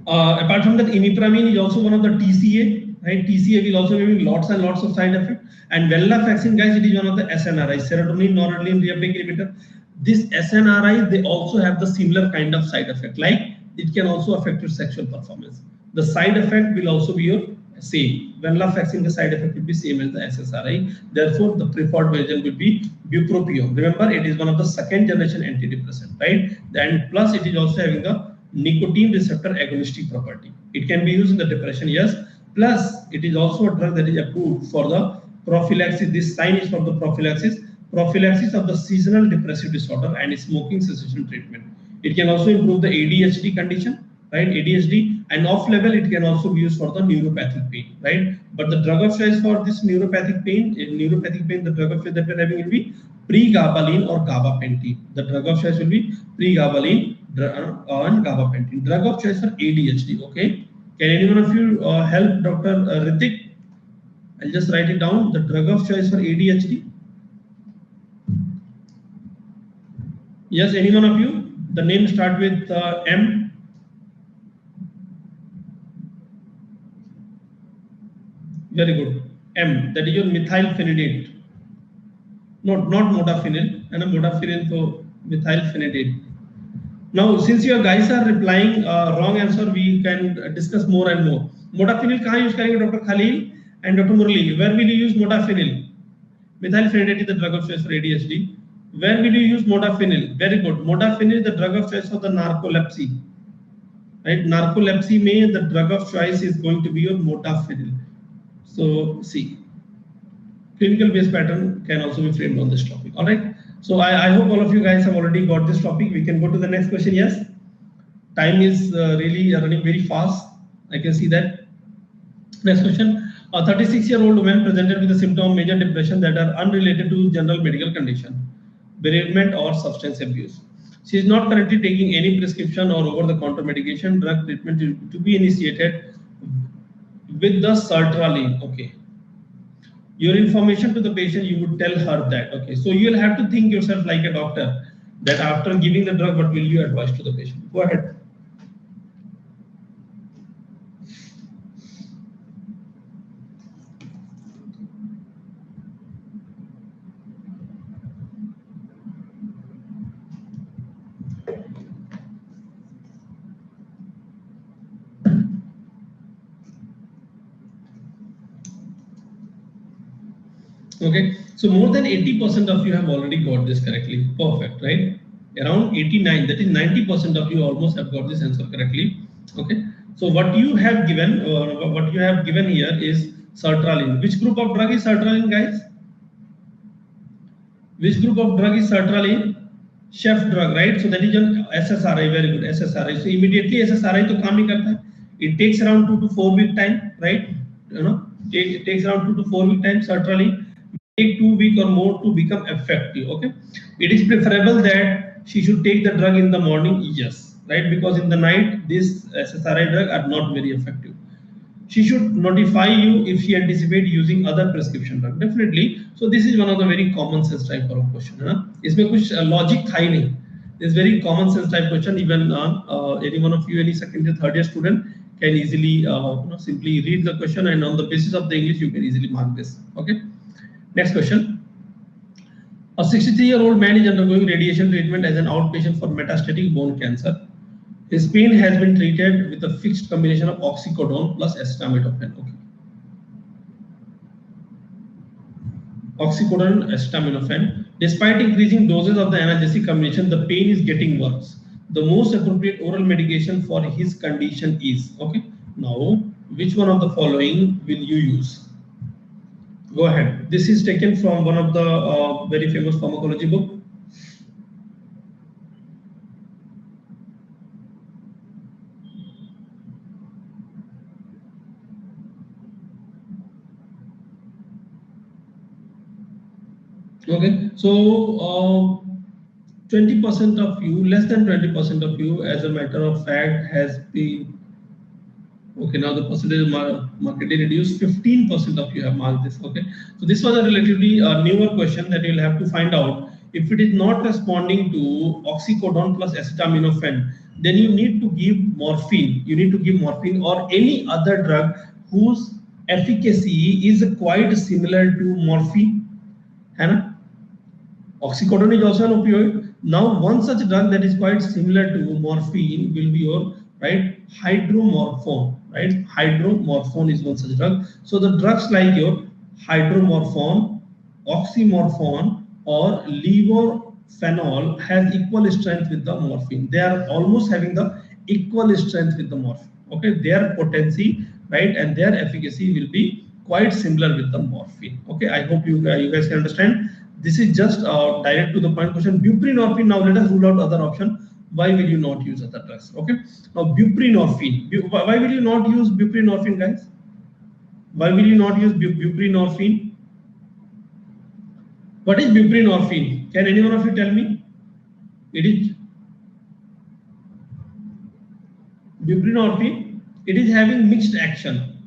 Apart from that, imipramine is also one of the TCA, right? TCA will also be having lots and lots of side effects. And venlafaxine, guys, it is one of the SNRI, serotonin noradrenaline reuptake inhibitor. This SNRI, they also have the similar kind of side effect, like it can also affect your sexual performance. The side effect will also be your same. Venlafaxine, the side effect will be same as the SSRI. Therefore, the preferred version will be bupropion. Remember, it is one of the second generation antidepressant, right? And plus, it is also having the nicotine receptor agonistic property. It can be used in the depression, yes. Plus, it is also a drug that is approved for the prophylaxis. This sign is for the prophylaxis of the seasonal depressive disorder and smoking cessation treatment. It can also improve the ADHD condition, right? ADHD, and off level it can also be used for the neuropathic pain, right? But the drug of choice for this neuropathic pain, the drug of choice that we're having will be pregabalin or gabapentin. The drug of choice will be pregabalin and gabapentin. Drug of choice for ADHD. Okay, can anyone of you help Dr. Ritik? I'll just write it down. The drug of choice for ADHD. Yes, any one of you? The name start with M. Very good. M. That is your methylphenidate. Not modafinil. And a modafinil to methylphenidate. Now, since you guys are replying wrong answer, we can discuss more and more. Modafinil कहाँ use करेंगे Dr. Khalil and Dr. Murali? Where will you use modafinil? Methylphenidate is the drug of choice for ADHD. Where will you use modafinil? Very good. Modafinil is the drug of choice for the narcolepsy. Right? Narcolepsy may the drug of choice is going to be your modafinil. So see, clinical based pattern can also be framed on this topic. All right. So I hope all of you guys have already got this topic. We can go to the next question. Yes. Time is really running very fast. I can see that. Next question. A 36-year-old woman presented with a symptom of major depression that are unrelated to general medical condition, bereavement or substance abuse. She is not currently taking any prescription or over-the-counter medication. Drug treatment to be initiated with the sertraline. Okay. Your information to the patient, you would tell her that. Okay. So you will have to think yourself like a doctor that after giving the drug, what will you advise to the patient? Go ahead. Okay, so more than 80% of you have already got this correctly. Perfect, right? Around 89, that is 90% of you almost have got this answer correctly. Okay, so what you have given here is sertraline. Which group of drug is sertraline, guys? Which group of drug is sertraline? Chef drug, right? So that is an SSRI. Very good, SSRI. So immediately SSRI to काम नहीं करता है. It takes around 2 to 4 week time, right? You know, it takes around 2 to 4 week time. Sertraline take 2 weeks or more to become effective. Okay, it is preferable that she should take the drug in the morning. Yes, right? Because in the night this SSRI drug are not very effective. She should notify you if she anticipates using other prescription drug. Definitely. So this is one of the very common sense type of question. इसमें कुछ logic था ही नहीं. This is very common sense type question. Even any one of you, any second or third year student can easily simply read the question, and on the basis of the English you can easily mark this. Okay. Next question. A 63-year-old man is undergoing radiation treatment as an outpatient for metastatic bone cancer. His pain has been treated with a fixed combination of oxycodone plus acetaminophen. Okay. Oxycodone, acetaminophen. Despite increasing doses of the analgesic combination, the pain is getting worse. The most appropriate oral medication for his condition is, okay. Now, which one of the following will you use? Go ahead. This is taken from one of the very famous pharmacology book. Okay, so 20% of you, less than 20% of you, as a matter of fact, has been okay. Now the percentage markedly reduced. 15% of you have marked this. Okay, so this was a relatively newer question that you'll have to find out. If it is not responding to oxycodone plus acetaminophen, then you need to give morphine. You need to give morphine or any other drug whose efficacy is quite similar to morphine. Hannah? Oxycodone is also an opioid. Now, one such drug that is quite similar to morphine will be your hydromorphone. Right, hydromorphone is one such drug. So the drugs like your hydromorphone, oxymorphone, or levofenol has equal strength with the morphine. They are almost having the equal strength with the morphine. Okay, their potency, right, and their efficacy will be quite similar with the morphine. Okay, I hope you guys can understand. This is just direct to the point question. Buprenorphine. Now let us rule out other option. Why will you not use other drugs? Okay. Now buprenorphine. Why will you not use buprenorphine, guys? Why will you not use buprenorphine? What is buprenorphine? Can anyone of you tell me? It is buprenorphine. It is having mixed action.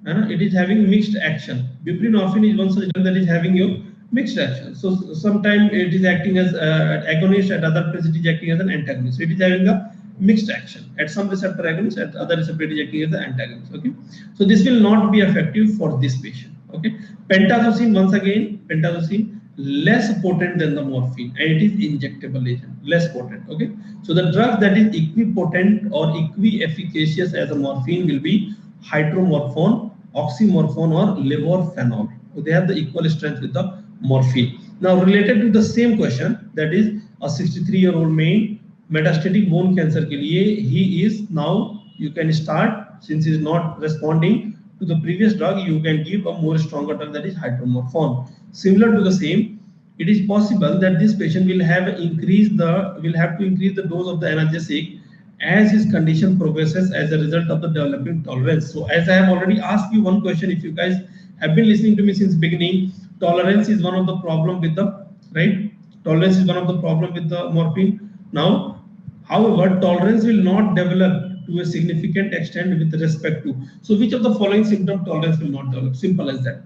it is having mixed action. Buprenorphine is one such drug that is having your mixed action. So sometimes it is acting as agonist, at other place it is acting as an antagonist. So it is having a mixed action. At some receptor agonist, at other receptor it is acting as an antagonist. Okay, so this will not be effective for this patient. Okay, pentazocine, once again, pentazocine less potent than the morphine, and it is injectable agent, less potent. Okay, so the drug that is equipotent or equi-efficacious as a morphine will be hydromorphone, oxymorphone, or levorphanol. So they have the equal strength with the morphine. Now related to the same question, that is a 63-year-old man, metastatic bone cancer के लिए, he is now, you can start, since he is not responding to the previous drug, you can give a more stronger drug, that is hydromorphone. Similar to the same, it is possible that this patient will have to increase the dose of the analgesic as his condition progresses as a result of the developing tolerance. So as I have already asked you one question, if you guys have been listening to me since beginning, tolerance is one of the problem with the, right? Tolerance is one of the problem with the morphine. Now, however, tolerance will not develop to a significant extent with respect to. So which of the following symptom tolerance will not develop? Simple as that.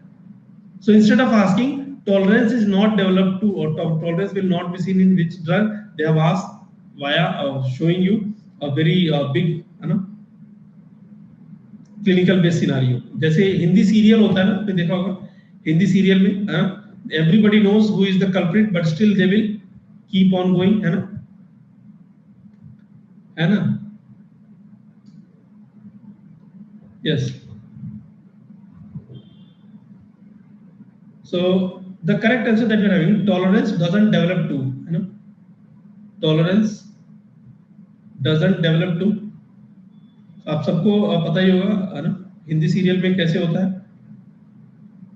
So instead of asking tolerance is not developed to, or tolerance will not be seen in which drug, they have asked via showing you a very big, clinical based scenario. जैसे Hindi serial होता है ना, आपने देखा होगा Hindi serial में everybody knows who is the culprit, but still they will keep on going, है ना? Yes. So the correct answer that we are having, tolerance doesn't develop to, tolerance doesn't develop to. आप सबको पता ही होगा, है ना, Hindi serial में कैसे होता है,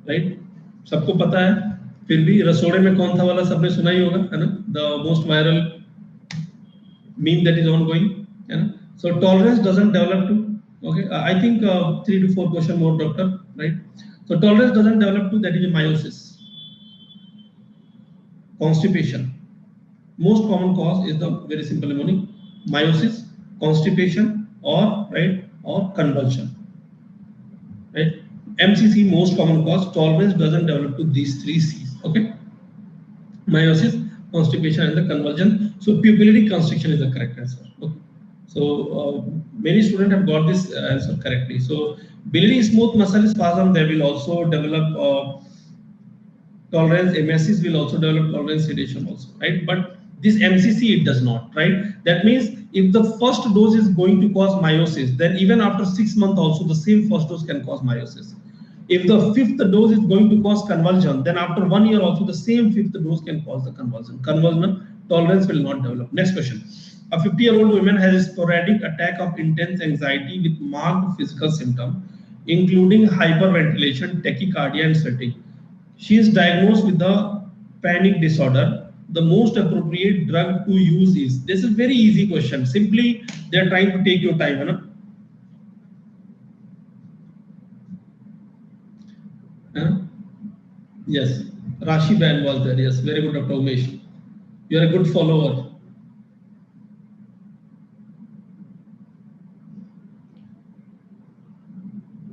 राइट? सबको पता है, फिर भी रसोड़े में कौन था वाला सबने सुना ही होगा, है ना? The most viral meme that is ongoing, है ना? So tolerance doesn't develop to. Okay, I think 3 to 4 question more, doctor, right? So tolerance doesn't develop to, that is a meiosis. Constipation. Most common cause is the very simple mnemonic: meiosis, constipation, or convulsion. Right? MCC, most common cause. Tolerance doesn't develop to these 3 C's. Okay. Meiosis, constipation, and the convulsion. So pupillary constriction is the correct answer. Okay. So many students have got this answer correctly. So biliary smooth muscle spasm, they will also develop tolerance. MSCs will also develop tolerance, sedation also, right? But this MCC, it does not, right? That means if the first dose is going to cause meiosis, then even after 6 months also the same first dose can cause meiosis. If the 5th dose is going to cause convulsion, then after 1 year also the same 5th dose can cause the convulsion. Convulsion tolerance will not develop. Next question. A 50-year-old woman has a sporadic attack of intense anxiety with marked physical symptoms, including hyperventilation, tachycardia, and sweating. She is diagnosed with the panic disorder. The most appropriate drug to use is? This is a very easy question. Simply, they are trying to take your time, you know? Yes, Rashi Ban was there. Yes, very good, Dr. Umesh. You are a good follower.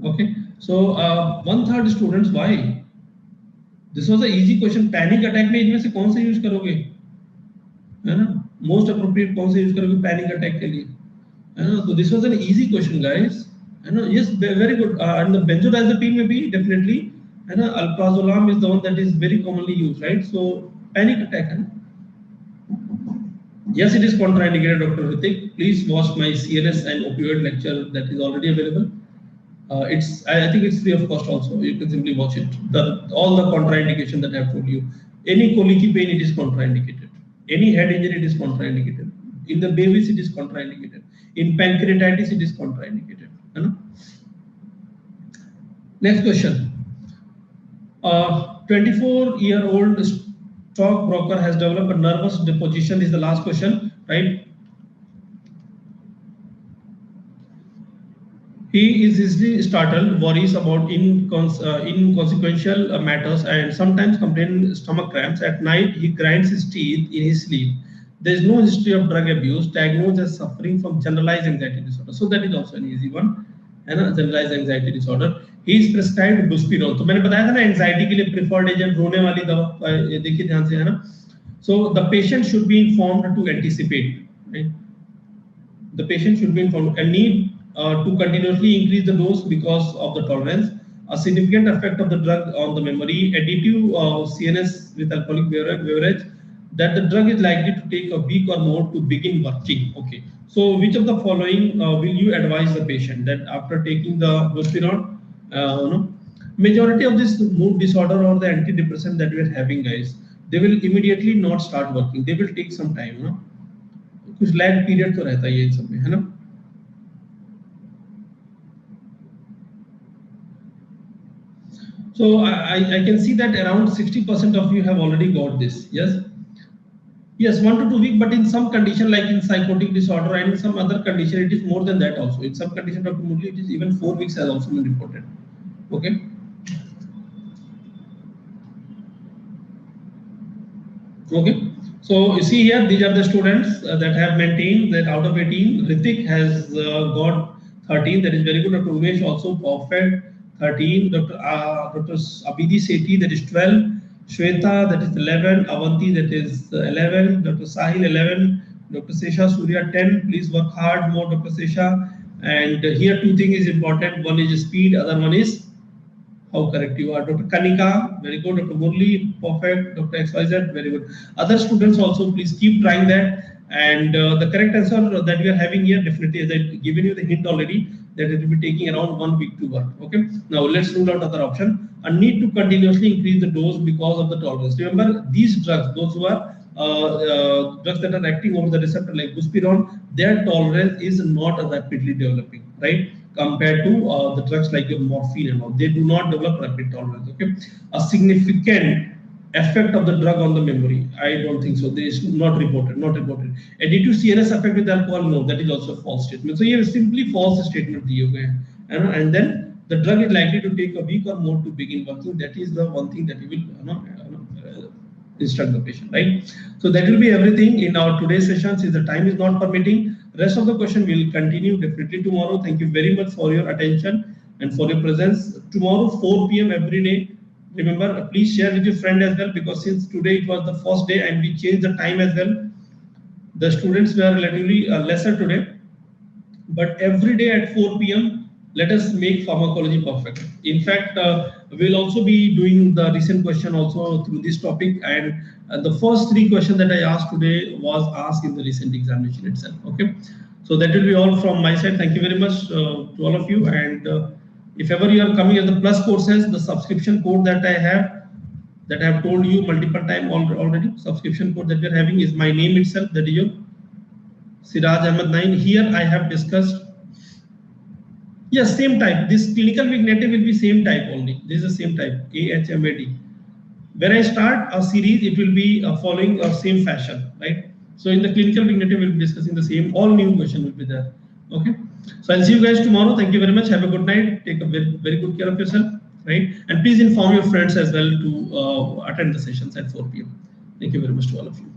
Okay, so 1/3 students, why? This was an easy question. Panic attack में इनमें से कौन सा use करोगे, है ना? Most appropriate कौन सा यूज करोगे panic attack के लिए, है ना? So this was an easy question, guys. है ना? Yes, very good. And the benzodiazepine में भी definitely, है ना? Alprazolam is the one that is very commonly used, right? So panic attack, है ना? Yes, it is contraindicated, Dr. Hrithik. Please watch my CNS and opioid lecture that is already available. I think it's free of cost also. You can simply watch it. All the contraindication that I have told you. Any colicky pain, it is contraindicated. Any head injury, it is contraindicated. In the babies, it is contraindicated. In pancreatitis, it is contraindicated. You know? Next question. 24-year-old stockbroker has developed a nervous deposition. This is the last question, right? He is easily startled, worries about inconsequential matters, and sometimes complains stomach cramps. At night, he grinds his teeth in his sleep. There is no history of drug abuse. Diagnosed as suffering from generalized anxiety disorder. So that is also an easy one. And a generalized anxiety disorder. he is prescribed buspirone. तो मैंने बताया था ना anxiety के लिए preferred agent रोने वाली दवा, ये देखिए ध्यान से है ना. So the patient should be informed to anticipate, right? The patient should be informed and need to continuously increase the dose because of the tolerance. A significant effect of the drug on the memory, additive CNS with alcoholic beverage, that the drug is likely to take a week or more to begin working. Okay. So which of the following will you advise the patient that after taking the buspirone, majority of this mood disorder or the antidepressant that we are having, guys, they will immediately not start working. They will take some time, no? कुछ lag period तो रहता ही है इन सब में, है ना. So I can see that around 60% of you have already got this. Yes. Yes, 1 to 2 weeks, but in some condition like in psychotic disorder and in some other condition, it is more than that also. In some condition, Dr. Murli, it is even 4 weeks has also been reported. Okay. Okay. So you see here, these are the students that have maintained that out of 18, Ritik has got 13. That is very good. Dr. Umesh also perfect. 13. Dr. Abhidi Sethi, that is 12. Shweta, that is 11. Avanti, that is 11. Dr. Sahil, 11. Dr. Sesha Surya, 10. Please work hard more, Dr. Sesha. And here 2 things is important. One is speed, other one is how correct you are. Dr. Kanika, very good. Dr. Murli, perfect. Dr. XYZ, very good. Other students also, please keep trying that. And the correct answer that we are having here, definitely, as I've given you the hint already, that it will be taking around 1 week to work. Okay. Now let's rule out other option. A need to continuously increase the dose because of the tolerance. Remember, these drugs, those who are drugs that are acting over the receptor like buspirone, their tolerance is not rapidly developing, right? Compared to the drugs like your morphine and all, they do not develop rapid tolerance. Okay, a significant effect of the drug on the memory, I don't think so. They is not reported. Not reported. Additive CNS effect with alcohol, no, that is also a false statement. So here simply false statement diye hoye hain, and then the drug is likely to take a week or more to begin working. That is the one thing that you will instruct the patient, right? So that will be everything in our today's session. Since the time is not permitting, rest of the question will continue definitely tomorrow. Thank you very much for your attention and for your presence. Tomorrow 4 p.m. every day. Remember, please share with your friend as well, because since today it was the first day and we changed the time as well. The students were relatively lesser today, but every day at 4 p.m. let us make pharmacology perfect. In fact, we'll also be doing the recent question also through this topic, and the first 3 questions that I asked today was asked in the recent examination itself. Okay, so that will be all from my side. Thank you very much to all of you, and if ever you are coming as the plus courses, the subscription code that I have told you multiple times already, subscription code that we are having is my name itself, that is your Siraj Ahmed 9. Here I have discussed. Yes, same type. This clinical vignetic will be same type only. This is the same type, AHMAD. When I start a series, it will be following a same fashion, right? So in the clinical vignetic, we'll be discussing the same. All new question will be there. Okay. So I'll see you guys tomorrow. Thank you very much. Have a good night. Take a very good care of yourself, right? And please inform your friends as well to attend the sessions at 4 p.m. Thank you very much to all of you.